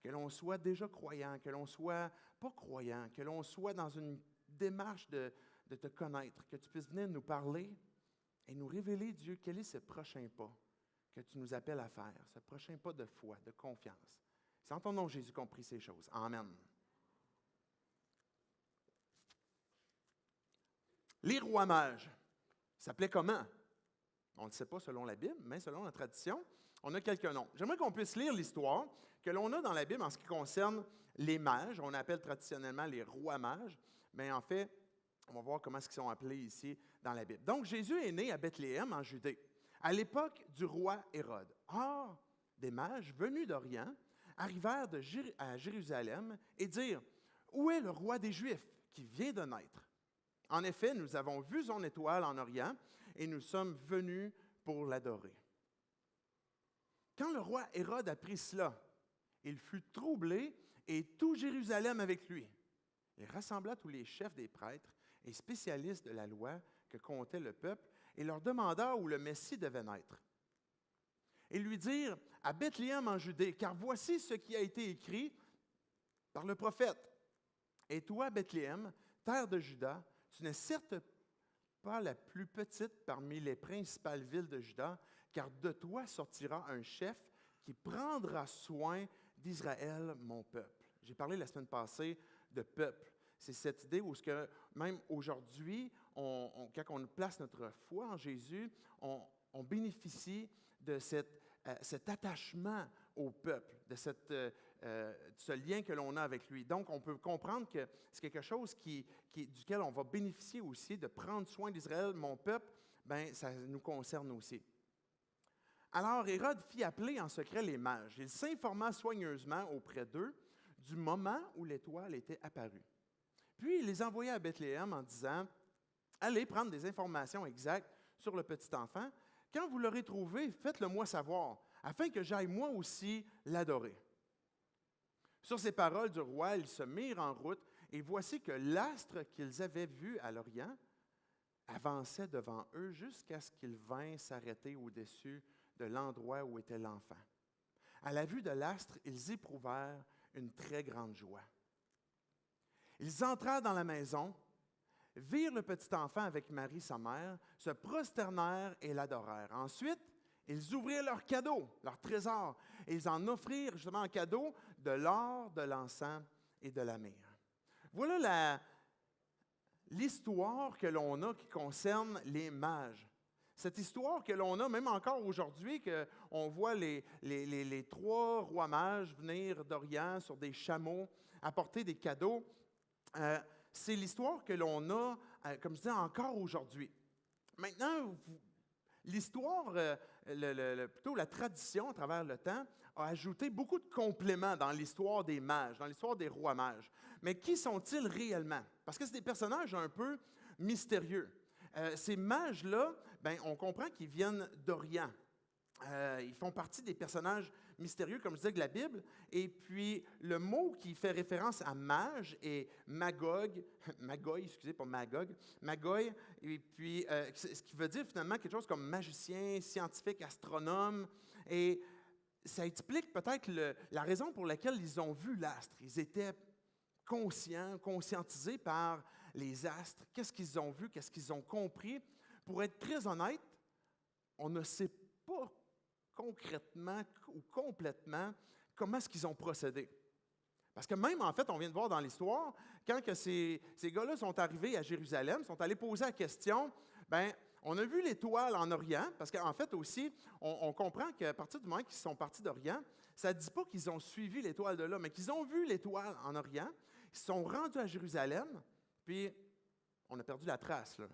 que l'on soit déjà croyant, que l'on soit pas croyant, que l'on soit dans une démarche de te connaître, que tu puisses venir nous parler et nous révéler, Dieu, quel est ce prochain pas que tu nous appelles à faire, ce prochain pas de foi, de confiance. C'est en ton nom, Jésus, qu'on prie ces choses. Amen. Les rois mages s'appelaient comment? On ne le sait pas selon la Bible, mais selon la tradition, on a quelques noms. J'aimerais qu'on puisse lire l'histoire que l'on a dans la Bible en ce qui concerne les mages. On appelle traditionnellement les rois mages, mais en fait, on va voir comment ils sont appelés ici dans la Bible. Donc, Jésus est né à Bethléem, en Judée, à l'époque du roi Hérode. Or, des mages venus d'Orient arrivèrent à Jérusalem et dirent, « Où est le roi des Juifs qui vient de naître? En effet, nous avons vu son étoile en Orient et nous sommes venus pour l'adorer. » Quand le roi Hérode apprit cela, il fut troublé et tout Jérusalem avec lui. Il rassembla tous les chefs des prêtres et spécialistes de la loi que comptait le peuple et leur demanda où le Messie devait naître. Ils lui dirent, « À Bethléem en Judée, car voici ce qui a été écrit par le prophète. Et toi, Bethléem, terre de Juda, tu n'es certes pas la plus petite parmi les principales villes de Juda, car de toi sortira un chef qui prendra soin d'Israël, mon peuple. » J'ai parlé la semaine passée de peuple. C'est cette idée où même aujourd'hui, quand on place notre foi en Jésus, on bénéficie de cet attachement au peuple, de ce lien que l'on a avec lui. Donc, on peut comprendre que c'est quelque chose duquel on va bénéficier aussi, de prendre soin d'Israël, mon peuple, bien, ça nous concerne aussi. Alors, Hérode fit appeler en secret les mages. Il s'informa soigneusement auprès d'eux du moment où l'étoile était apparue. Puis, il les envoya à Bethléem en disant, « Allez prendre des informations exactes sur le petit enfant. Quand vous l'aurez trouvé, faites-le-moi savoir, afin que j'aille moi aussi l'adorer. » Sur ces paroles du roi, ils se mirent en route, et voici que l'astre qu'ils avaient vu à l'Orient avançait devant eux jusqu'à ce qu'il vint s'arrêter au-dessus de l'endroit où était l'enfant. À la vue de l'astre, ils éprouvèrent une très grande joie. Ils entrèrent dans la maison, virent le petit enfant avec Marie, sa mère, se prosternèrent et l'adorèrent. Ensuite, ils ouvrirent leurs cadeaux, leurs trésors, et ils en offrirent justement en cadeau de l'or, de l'encens et de la myrrhe. Voilà l'histoire que l'on a qui concerne les mages. Cette histoire que l'on a, même encore aujourd'hui, qu'on voit les trois rois mages venir d'Orient sur des chameaux, apporter des cadeaux, c'est l'histoire que l'on a, comme je disais, encore aujourd'hui. Maintenant, l'histoire, plutôt la tradition à travers le temps, a ajouté beaucoup de compléments dans l'histoire des mages, dans l'histoire des rois mages. Mais qui sont-ils réellement? Parce que c'est des personnages un peu mystérieux. Ces mages-là, ben, on comprend qu'ils viennent d'Orient. Ils font partie des personnages mystérieux, comme je disais, de la Bible. Et puis, le mot qui fait référence à mage est Magog, pas Magog, Magoi, et puis ce qui veut dire finalement quelque chose comme magicien, scientifique, astronome. Et ça explique peut-être la raison pour laquelle ils ont vu l'astre. Ils étaient conscientisés par les astres. Qu'est-ce qu'ils ont vu, qu'est-ce qu'ils ont compris? Pour être très honnête, on ne sait pas concrètement ou complètement comment est-ce qu'ils ont procédé. Parce que même, en fait, on vient de voir dans l'histoire, quand que ces gars-là sont arrivés à Jérusalem, sont allés poser la question, bien, on a vu l'étoile en Orient, parce qu'en fait aussi, on comprend qu'à partir du moment qu'ils sont partis d'Orient, ça ne dit pas qu'ils ont suivi l'étoile de là, mais qu'ils ont vu l'étoile en Orient, ils se sont rendus à Jérusalem, puis on a perdu la trace, là.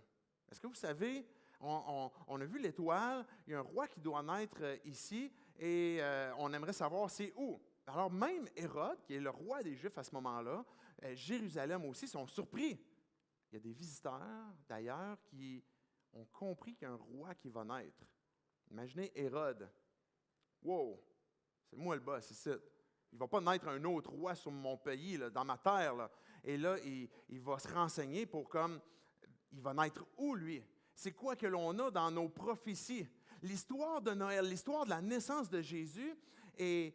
Est-ce que vous savez on a vu l'étoile, il y a un roi qui doit naître ici, et on aimerait savoir c'est où. Alors même Hérode, qui est le roi des Juifs à ce moment-là, Jérusalem aussi, sont surpris. Il y a des visiteurs, d'ailleurs, qui ont compris qu'il y a un roi qui va naître. Imaginez Hérode. Wow! C'est moi le boss ici. Il ne va pas naître un autre roi sur mon pays, là, dans ma terre. Là. Et là, il va se renseigner pour comme, il va naître où, lui? C'est quoi que l'on a dans nos prophéties? L'histoire de Noël, l'histoire de la naissance de Jésus est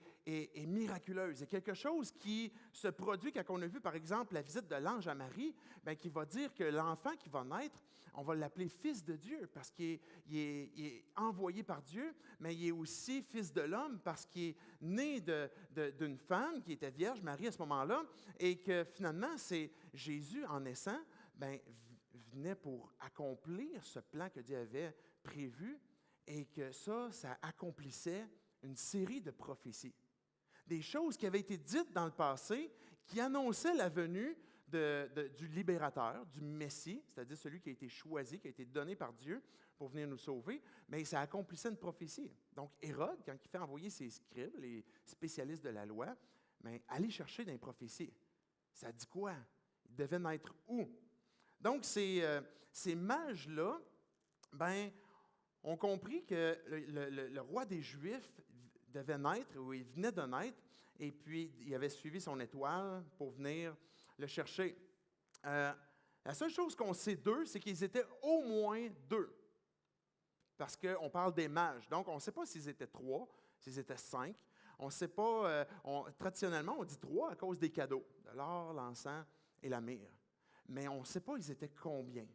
miraculeuse. C'est quelque chose qui se produit quand on a vu, par exemple, la visite de l'ange à Marie, bien, qui va dire que l'enfant qui va naître, on va l'appeler fils de Dieu parce qu'il est envoyé par Dieu, mais il est aussi fils de l'homme parce qu'il est né d'une femme qui était vierge, Marie à ce moment-là, et que finalement, c'est Jésus, en naissant, bien, venait pour accomplir ce plan que Dieu avait prévu et que ça accomplissait une série de prophéties. Des choses qui avaient été dites dans le passé qui annonçaient la venue du libérateur, du Messie, c'est-à-dire celui qui a été choisi, qui a été donné par Dieu pour venir nous sauver, mais ça accomplissait une prophétie. Donc Hérode, quand il fait envoyer ses scribes, les spécialistes de la loi, bien, allez chercher dans les prophéties. Ça dit quoi? Il devait naître où? Donc ces mages-là, bien, ont compris que le roi des Juifs devait naître, ou il venait de naître, et puis il avait suivi son étoile pour venir le chercher. La seule chose qu'on sait d'eux, c'est qu'ils étaient au moins 2, parce qu'on parle des mages. Donc, on ne sait pas s'ils étaient 3, s'ils étaient 5. On ne sait pas, traditionnellement, on dit 3 à cause des cadeaux, de l'or, l'encens et la myrrhe. Mais on ne sait pas ils étaient combien.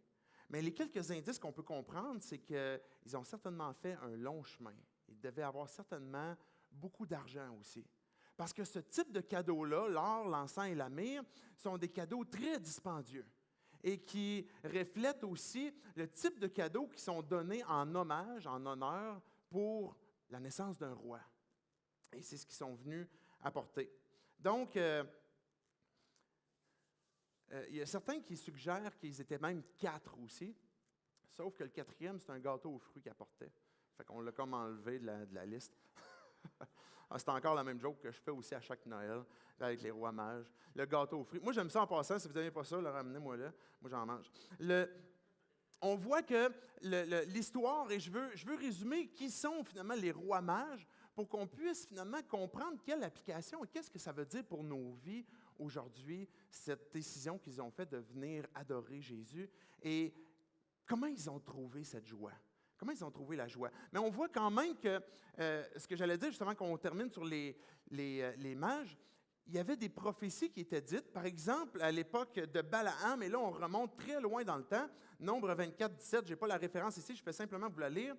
Mais les quelques indices qu'on peut comprendre, c'est qu'ils ont certainement fait un long chemin. Ils devaient avoir certainement beaucoup d'argent aussi. Parce que ce type de cadeaux-là, l'or, l'encens et la myrrhe, sont des cadeaux très dispendieux et qui reflètent aussi le type de cadeaux qui sont donnés en hommage, en honneur pour la naissance d'un roi. Et c'est ce qu'ils sont venus apporter. Donc, il y a certains qui suggèrent qu'ils étaient même 4 aussi, sauf que le 4e, c'est un gâteau aux fruits qu'ils apportaient. Fait qu'on l'a comme enlevé de la liste. C'est encore la même joke que je fais aussi à chaque Noël avec les rois mages. Le gâteau aux fruits. Moi, j'aime ça en passant. Si vous n'aimez pas ça, ramenez-moi là. Moi, j'en mange. On voit que l'histoire, et je veux résumer qui sont finalement les rois mages pour qu'on puisse finalement comprendre quelle application et qu'est-ce que ça veut dire pour nos vies aujourd'hui, cette décision qu'ils ont faite de venir adorer Jésus et comment ils ont trouvé cette joie. Comment ils ont trouvé la joie? Mais on voit quand même que, ce que j'allais dire justement, quand on termine sur les mages, il y avait des prophéties qui étaient dites. Par exemple, à l'époque de Balaam, et là on remonte très loin dans le temps, Nombre 24, 17, je n'ai pas la référence ici, je peux simplement vous la lire.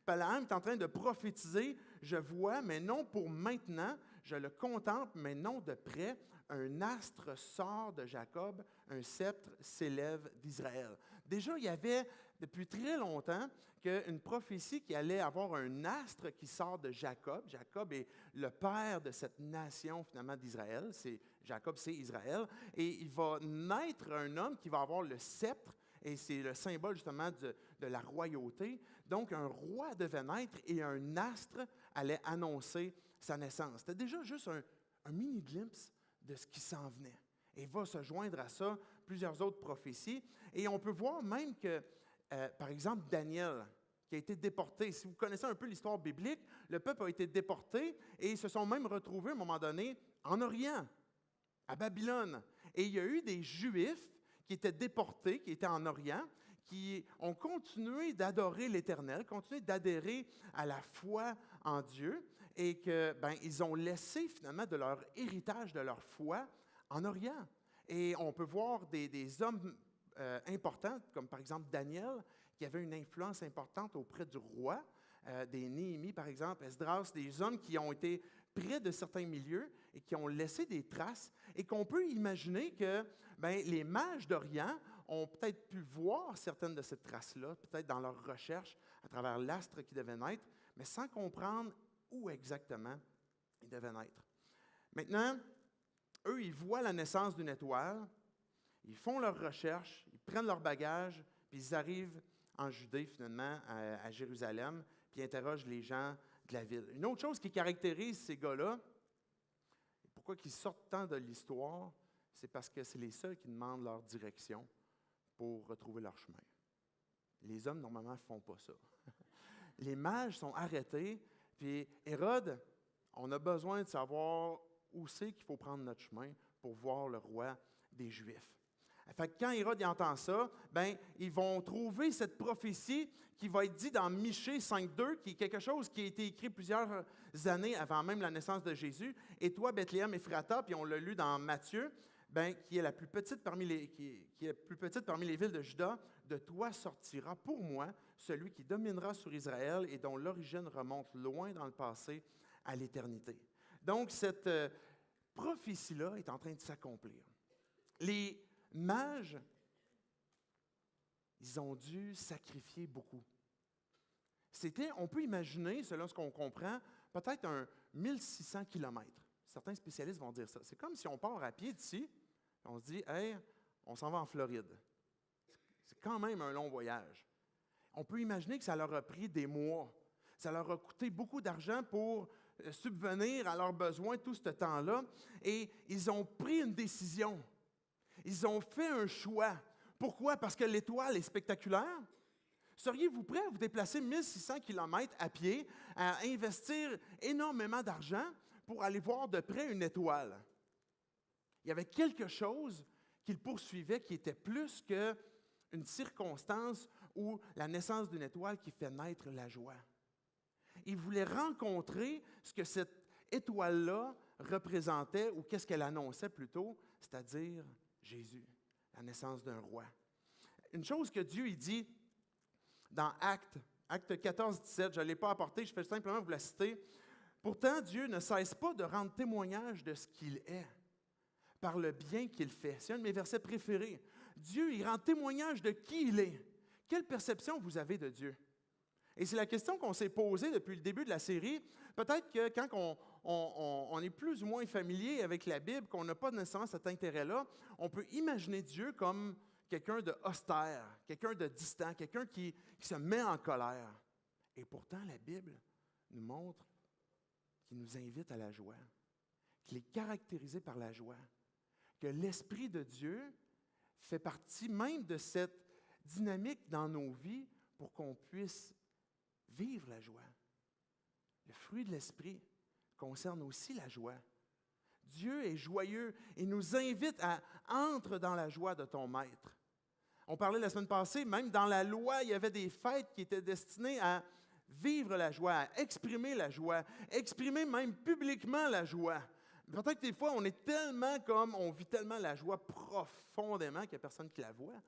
Balaam est en train de prophétiser, je vois, mais non pour maintenant, je le contemple, mais non de près. Un astre sort de Jacob, un sceptre s'élève d'Israël. Déjà, il y avait depuis très longtemps une prophétie qui allait avoir un astre qui sort de Jacob. Jacob est le père de cette nation finalement d'Israël. Jacob, c'est Israël. Et il va naître un homme qui va avoir le sceptre, et c'est le symbole justement de la royauté. Donc, un roi devait naître et un astre allait annoncer sa naissance. C'était déjà juste un mini-glimpse de ce qui s'en venait. Et va se joindre à ça plusieurs autres prophéties. Et on peut voir même que, par exemple, Daniel, qui a été déporté. Si vous connaissez un peu l'histoire biblique, le peuple a été déporté et ils se sont même retrouvés à un moment donné en Orient, à Babylone. Et il y a eu des Juifs qui étaient déportés, qui étaient en Orient, qui ont continué d'adorer l'Éternel, continué d'adhérer à la foi en Dieu, et que ils ont laissé finalement de leur héritage, de leur foi, en Orient. Et on peut voir des hommes importants, comme par exemple Daniel, qui avait une influence importante auprès du roi, des Néhémie, par exemple, Esdras, des hommes qui ont été près de certains milieux et qui ont laissé des traces, et qu'on peut imaginer que les mages d'Orient ont peut-être pu voir certaines de ces traces-là, peut-être dans leur recherche à travers l'astre qui devait naître, mais sans comprendre où exactement il devait naître. Maintenant, eux, ils voient la naissance d'une étoile, ils font leur recherche, ils prennent leur bagage, puis ils arrivent en Judée, finalement, à Jérusalem, puis il interroge les gens de la ville. Une autre chose qui caractérise ces gars-là, pourquoi ils sortent tant de l'histoire, c'est parce que c'est les seuls qui demandent leur direction pour retrouver leur chemin. Les hommes, normalement, ne font pas ça. Les mages sont arrêtés, puis Hérode, on a besoin de savoir où c'est qu'il faut prendre notre chemin pour voir le roi des Juifs. Fait que quand Hérode entend ça, ils vont trouver cette prophétie qui va être dite dans Michée 5.2, qui est quelque chose qui a été écrit plusieurs années avant même la naissance de Jésus. « Et toi, Bethléem Ephrata », puis on l'a lu dans Matthieu, qui est la plus petite parmi les villes de Juda, « de toi sortira pour moi celui qui dominera sur Israël et dont l'origine remonte loin dans le passé à l'éternité. » Donc, cette prophétie-là est en train de s'accomplir. Les mages, ils ont dû sacrifier beaucoup. On peut imaginer, selon ce qu'on comprend, peut-être un 1600 kilomètres. Certains spécialistes vont dire ça. C'est comme si on part à pied d'ici, on se dit, « Hey, on s'en va en Floride. » C'est quand même un long voyage. On peut imaginer que ça leur a pris des mois. Ça leur a coûté beaucoup d'argent pour subvenir à leurs besoins tout ce temps-là. Et ils ont pris une décision. Ils ont fait un choix. Pourquoi? Parce que l'étoile est spectaculaire. Seriez-vous prêt à vous déplacer 1600 km à pied, à investir énormément d'argent pour aller voir de près une étoile? Il y avait quelque chose qu'ils poursuivaient qui était plus qu'une circonstance ou la naissance d'une étoile qui fait naître la joie. Ils voulaient rencontrer ce que cette étoile-là représentait, ou qu'est-ce qu'elle annonçait plutôt, c'est-à-dire Jésus, la naissance d'un roi. Une chose que Dieu il dit dans Acte 14, 17, je ne l'ai pas apporté, je fais simplement vous la citer. « Pourtant, Dieu ne cesse pas de rendre témoignage de ce qu'il est, par le bien qu'il fait. » C'est un de mes versets préférés. Dieu, il rend témoignage de qui il est. Quelle perception vous avez de Dieu? Et c'est la question qu'on s'est posée depuis le début de la série. Peut-être que quand on est plus ou moins familier avec la Bible, qu'on n'a pas nécessairement cet intérêt-là, on peut imaginer Dieu comme quelqu'un de austère, quelqu'un de distant, quelqu'un qui se met en colère. Et pourtant, la Bible nous montre qu'il nous invite à la joie, qu'il est caractérisé par la joie, que l'Esprit de Dieu fait partie même de cette dynamique dans nos vies pour qu'on puisse vivre la joie. Le fruit de l'Esprit concerne aussi la joie. Dieu est joyeux et nous invite à entrer dans la joie de ton Maître. On parlait la semaine passée, même dans la loi, il y avait des fêtes qui étaient destinées à vivre la joie, à exprimer même publiquement la joie. Peut-être que des fois, on vit tellement la joie profondément qu'il n'y a personne qui la voit.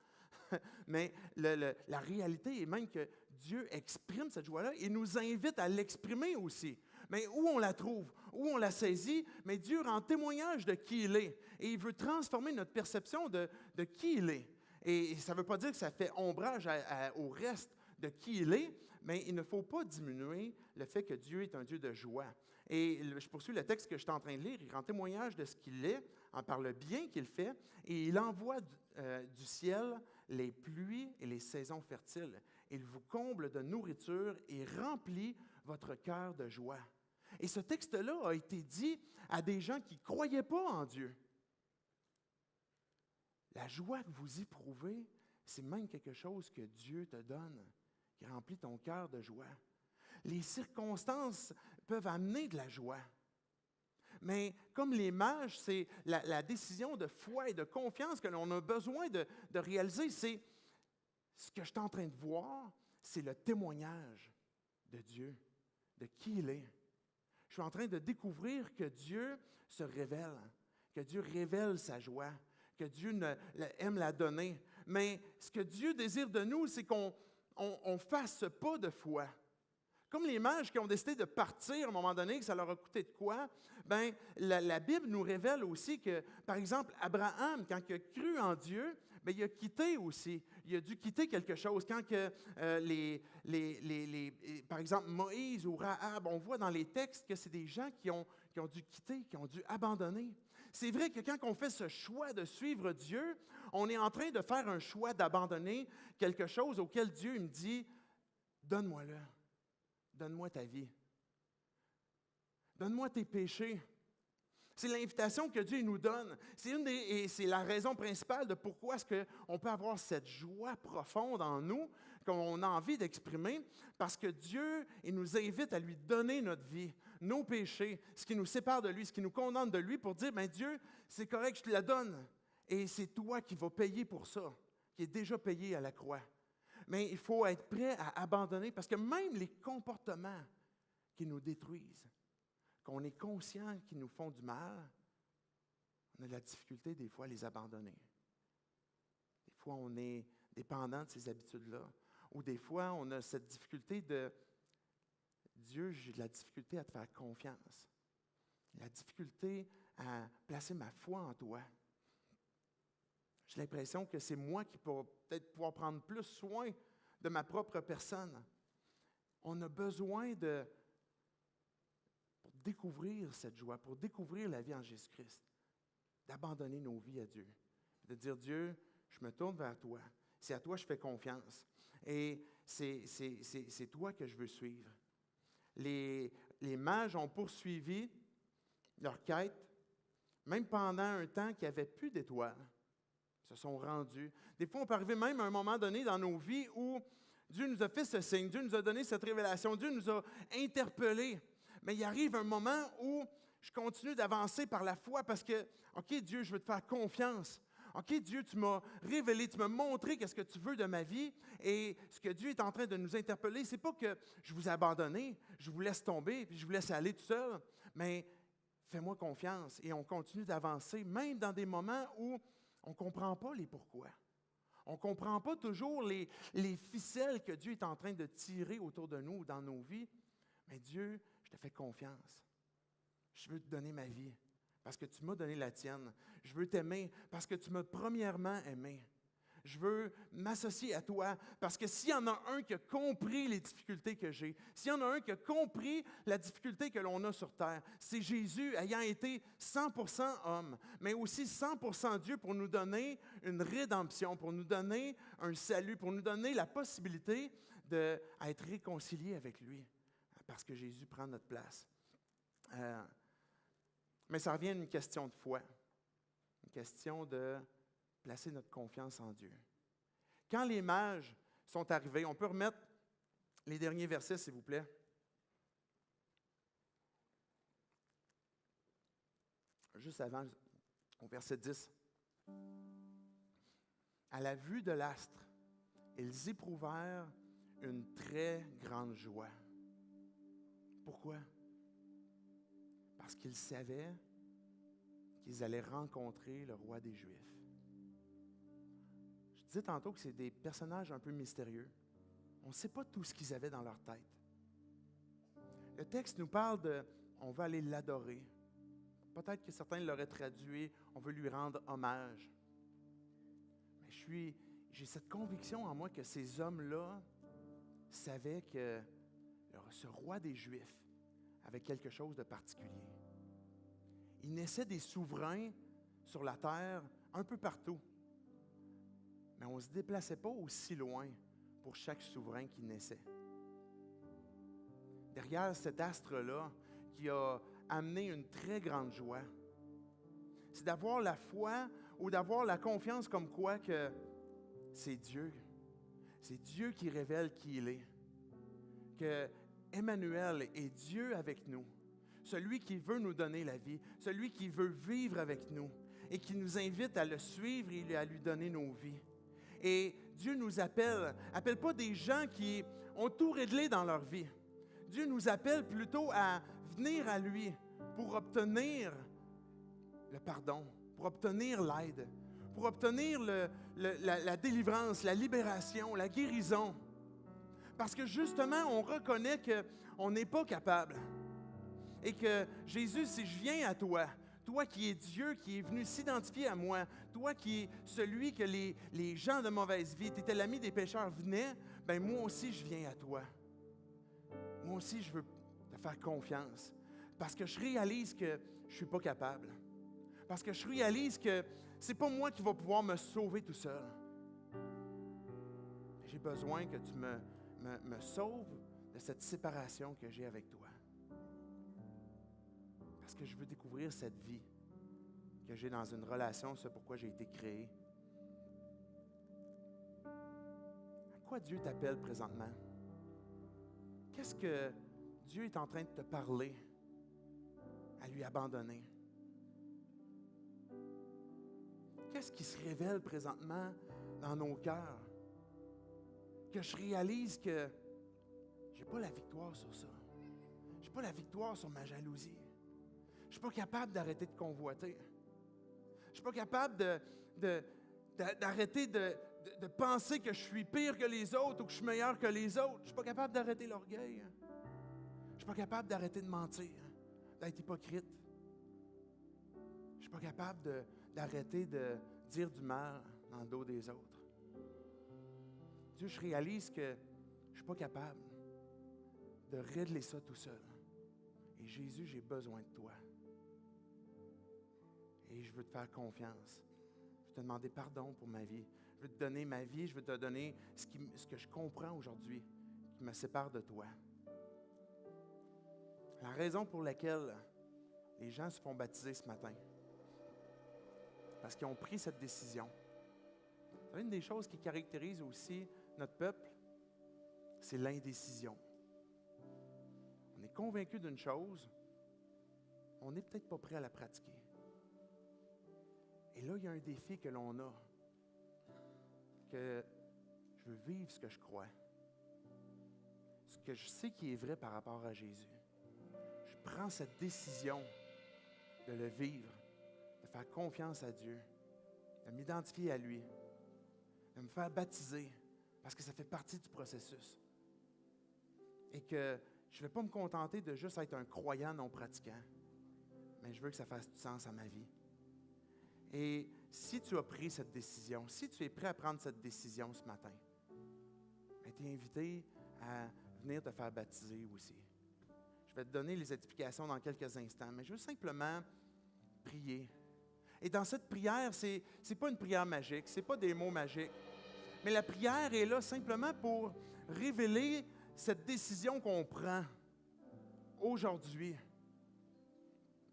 Mais la réalité est même que Dieu exprime cette joie-là et nous invite à l'exprimer aussi. Mais où on la trouve, où on la saisit, mais Dieu rend témoignage de qui il est. Et il veut transformer notre perception de qui il est. Et ça ne veut pas dire que ça fait ombrage au reste de qui il est, mais il ne faut pas diminuer le fait que Dieu est un Dieu de joie. Et je poursuis le texte que je suis en train de lire. Il rend témoignage de ce qu'il est, par le bien qu'il fait, et il envoie du ciel les pluies et les saisons fertiles. Il vous comble de nourriture et remplit votre cœur de joie. Et ce texte-là a été dit à des gens qui ne croyaient pas en Dieu. La joie que vous éprouvez, c'est même quelque chose que Dieu te donne, qui remplit ton cœur de joie. Les circonstances peuvent amener de la joie. Mais comme les mages, c'est la décision de foi et de confiance que l'on a besoin de réaliser. C'est ce que je suis en train de voir, c'est le témoignage de Dieu, de qui il est. Je suis en train de découvrir que Dieu se révèle, que Dieu révèle sa joie, que Dieu aime la donner. Mais ce que Dieu désire de nous, c'est qu'on fasse ce pas de foi. Comme les mages qui ont décidé de partir à un moment donné, que ça leur a coûté de quoi, la Bible nous révèle aussi que, par exemple, Abraham, quand il a cru en Dieu, il a quitté aussi. Il a dû quitter quelque chose. Quand par exemple, Moïse ou Rahab, on voit dans les textes que c'est des gens qui ont dû quitter, qui ont dû abandonner. c'est vrai que quand on fait ce choix de suivre Dieu, on est en train de faire un choix d'abandonner quelque chose auquel Dieu me dit, donne-moi-le, donne-moi ta vie, donne-moi tes péchés. C'est l'invitation que Dieu nous donne. Et c'est la raison principale de pourquoi est-ce qu'on peut avoir cette joie profonde en nous qu'on a envie d'exprimer, parce que Dieu, il nous invite à lui donner notre vie, nos péchés, ce qui nous sépare de lui, ce qui nous condamne de lui, pour dire, bien Dieu, c'est correct, je te la donne. Et c'est toi qui vas payer pour ça, qui est déjà payé à la croix. Mais il faut être prêt à abandonner, parce que même les comportements qui nous détruisent, qu'on est conscient qu'ils nous font du mal, on a de la difficulté des fois à les abandonner. Des fois, on est dépendant de ces habitudes-là. Ou des fois, on a cette difficulté de « Dieu, j'ai de la difficulté à te faire confiance. La difficulté à placer ma foi en toi. J'ai l'impression que c'est moi qui pourrais peut-être pouvoir prendre plus soin de ma propre personne. » On a besoin pour découvrir cette joie, pour découvrir la vie en Jésus-Christ, d'abandonner nos vies à Dieu, de dire, Dieu, je me tourne vers toi, c'est à toi que je fais confiance, et c'est toi que je veux suivre. Les mages ont poursuivi leur quête, même pendant un temps qu'il n'y avait plus d'étoiles, ils se sont rendus. Des fois, on peut arriver même à un moment donné dans nos vies où Dieu nous a fait ce signe, Dieu nous a donné cette révélation, Dieu nous a interpellés. Mais il arrive un moment où je continue d'avancer par la foi parce que, OK, Dieu, je veux te faire confiance. OK, Dieu, tu m'as révélé, tu m'as montré qu'est-ce que tu veux de ma vie. Et ce que Dieu est en train de nous interpeller, c'est pas que je vous ai abandonné, je vous laisse tomber, puis je vous laisse aller tout seul, mais fais-moi confiance. Et on continue d'avancer, même dans des moments où on ne comprend pas les pourquoi. On ne comprend pas toujours les ficelles que Dieu est en train de tirer autour de nous ou dans nos vies. Mais Dieu, je te fais confiance. Je veux te donner ma vie parce que tu m'as donné la tienne. Je veux t'aimer parce que tu m'as premièrement aimé. Je veux m'associer à toi parce que s'il y en a un qui a compris les difficultés que j'ai, s'il y en a un qui a compris la difficulté que l'on a sur terre, c'est Jésus ayant été 100% homme, mais aussi 100% Dieu pour nous donner une rédemption, pour nous donner un salut, pour nous donner la possibilité d'être réconciliés avec lui, parce que Jésus prend notre place. Mais ça revient à une question de foi, une question de placer notre confiance en Dieu. Quand les mages sont arrivés, on peut remettre les derniers versets, s'il vous plaît. Juste avant, au verset 10. À la vue de l'astre, ils éprouvèrent une très grande joie. Pourquoi? Parce qu'ils savaient qu'ils allaient rencontrer le roi des Juifs. Je disais tantôt que c'est des personnages un peu mystérieux. On ne sait pas tout ce qu'ils avaient dans leur tête. Le texte nous parle de « on va aller l'adorer ». Peut-être que certains l'auraient traduit « on veut lui rendre hommage ». Mais j'ai cette conviction en moi que ces hommes-là savaient que ce roi des Juifs avait quelque chose de particulier. Il naissait des souverains sur la terre un peu partout. Mais on ne se déplaçait pas aussi loin pour chaque souverain qui naissait. Derrière cet astre-là, qui a amené une très grande joie, c'est d'avoir la foi ou d'avoir la confiance comme quoi que c'est Dieu. C'est Dieu qui révèle qui il est. Que Emmanuel est Dieu avec nous. Celui qui veut nous donner la vie, celui qui veut vivre avec nous et qui nous invite à le suivre et à lui donner nos vies. Et Dieu nous appelle pas des gens qui ont tout réglé dans leur vie. Dieu nous appelle plutôt à venir à lui pour obtenir le pardon, pour obtenir l'aide, pour obtenir la délivrance, la libération, la guérison. Parce que justement, on reconnaît qu'on n'est pas capable. Et que Jésus, si je viens à toi, toi qui es Dieu, qui est venu s'identifier à moi, toi qui es celui que les gens de mauvaise vie, tu étais l'ami des pécheurs, venaient, bien moi aussi je viens à toi. Moi aussi je veux te faire confiance. Parce que je réalise que je ne suis pas capable. Parce que je réalise que c'est pas moi qui va pouvoir me sauver tout seul. J'ai besoin que tu me sauves de cette séparation que j'ai avec toi. Parce que je veux découvrir cette vie que j'ai dans une relation, c'est pourquoi j'ai été créé. À quoi Dieu t'appelle présentement? Qu'est-ce que Dieu est en train de te parler à lui abandonner? Qu'est-ce qui se révèle présentement dans nos cœurs? Que je réalise que je n'ai pas la victoire sur ça. Je n'ai pas la victoire sur ma jalousie. Je ne suis pas capable d'arrêter de convoiter. Je ne suis pas capable d'arrêter de penser que je suis pire que les autres ou que je suis meilleur que les autres. Je ne suis pas capable d'arrêter l'orgueil. Je ne suis pas capable d'arrêter de mentir, d'être hypocrite. Je ne suis pas capable d'arrêter de dire du mal dans le dos des autres. Dieu, je réalise que je ne suis pas capable de régler ça tout seul. Et Jésus, j'ai besoin de toi. Et je veux te faire confiance. Je veux te demander pardon pour ma vie. Je veux te donner ma vie. Je veux te donner ce que je comprends aujourd'hui qui me sépare de toi. La raison pour laquelle les gens se font baptiser ce matin, parce qu'ils ont pris cette décision. Vous savez, une des choses qui caractérise aussi notre peuple, c'est l'indécision. On est convaincu d'une chose, on n'est peut-être pas prêt à la pratiquer. Et là, il y a un défi que l'on a, que je veux vivre ce que je crois, ce que je sais qui est vrai par rapport à Jésus. Je prends cette décision de le vivre, de faire confiance à Dieu, de m'identifier à lui, de me faire baptiser, parce que ça fait partie du processus. Et que je ne vais pas me contenter de juste être un croyant non pratiquant, mais je veux que ça fasse du sens à ma vie. Et si tu as pris cette décision, si tu es prêt à prendre cette décision ce matin, tu es invité à venir te faire baptiser aussi. Je vais te donner les explications dans quelques instants, mais je veux simplement prier. Et dans cette prière, ce n'est pas une prière magique, ce n'est pas des mots magiques, mais la prière est là simplement pour révéler cette décision qu'on prend aujourd'hui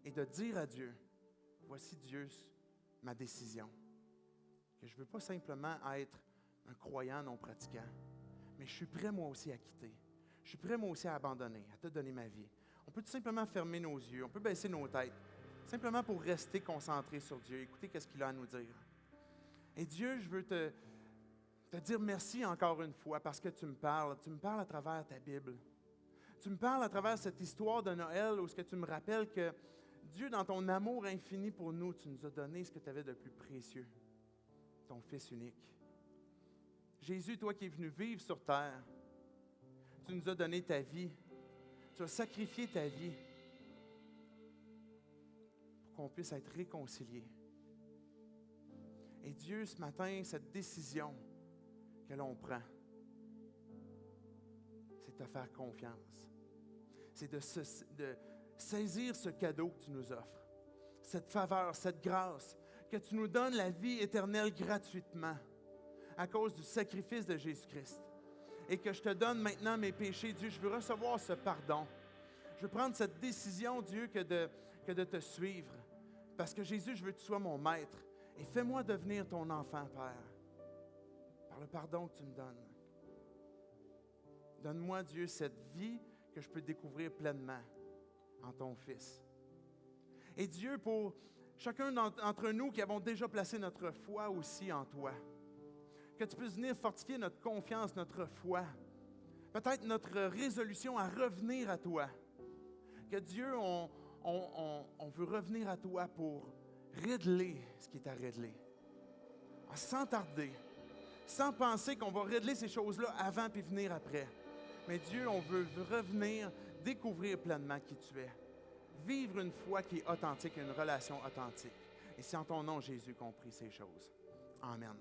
et de dire à Dieu, voici Dieu, ma décision. Que je ne veux pas simplement être un croyant non pratiquant, mais je suis prêt moi aussi à quitter. Je suis prêt moi aussi à abandonner, à te donner ma vie. On peut tout simplement fermer nos yeux, on peut baisser nos têtes, simplement pour rester concentré sur Dieu, écouter ce qu'il a à nous dire. Et Dieu, je veux te dire merci encore une fois parce que tu me parles à travers ta Bible. Tu me parles à travers cette histoire de Noël où ce que tu me rappelles que Dieu, dans ton amour infini pour nous, tu nous as donné ce que tu avais de plus précieux, ton Fils unique. Jésus, toi qui es venu vivre sur terre, tu nous as donné ta vie, tu as sacrifié ta vie pour qu'on puisse être réconciliés. Et Dieu, ce matin, cette décision que l'on prend, c'est de te faire confiance. C'est de saisir ce cadeau que tu nous offres, cette faveur, cette grâce, que tu nous donnes la vie éternelle gratuitement à cause du sacrifice de Jésus-Christ. Et que je te donne maintenant mes péchés, Dieu, je veux recevoir ce pardon. Je veux prendre cette décision, Dieu, que de te suivre. Parce que Jésus, je veux que tu sois mon maître. Et fais-moi devenir ton enfant, Père, par le pardon que tu me donnes. Donne-moi, Dieu, cette vie que je peux découvrir pleinement en ton Fils. Et Dieu, pour chacun d'entre nous qui avons déjà placé notre foi aussi en toi, que tu puisses venir fortifier notre confiance, notre foi, peut-être notre résolution à revenir à toi. Que Dieu, on veut revenir à toi pour régler ce qui est à régler, sans tarder, sans penser qu'on va régler ces choses-là avant puis venir après. Mais Dieu, on veut revenir découvrir pleinement qui tu es, vivre une foi qui est authentique, une relation authentique. Et c'est en ton nom, Jésus, qu'on prie ces choses. Amen.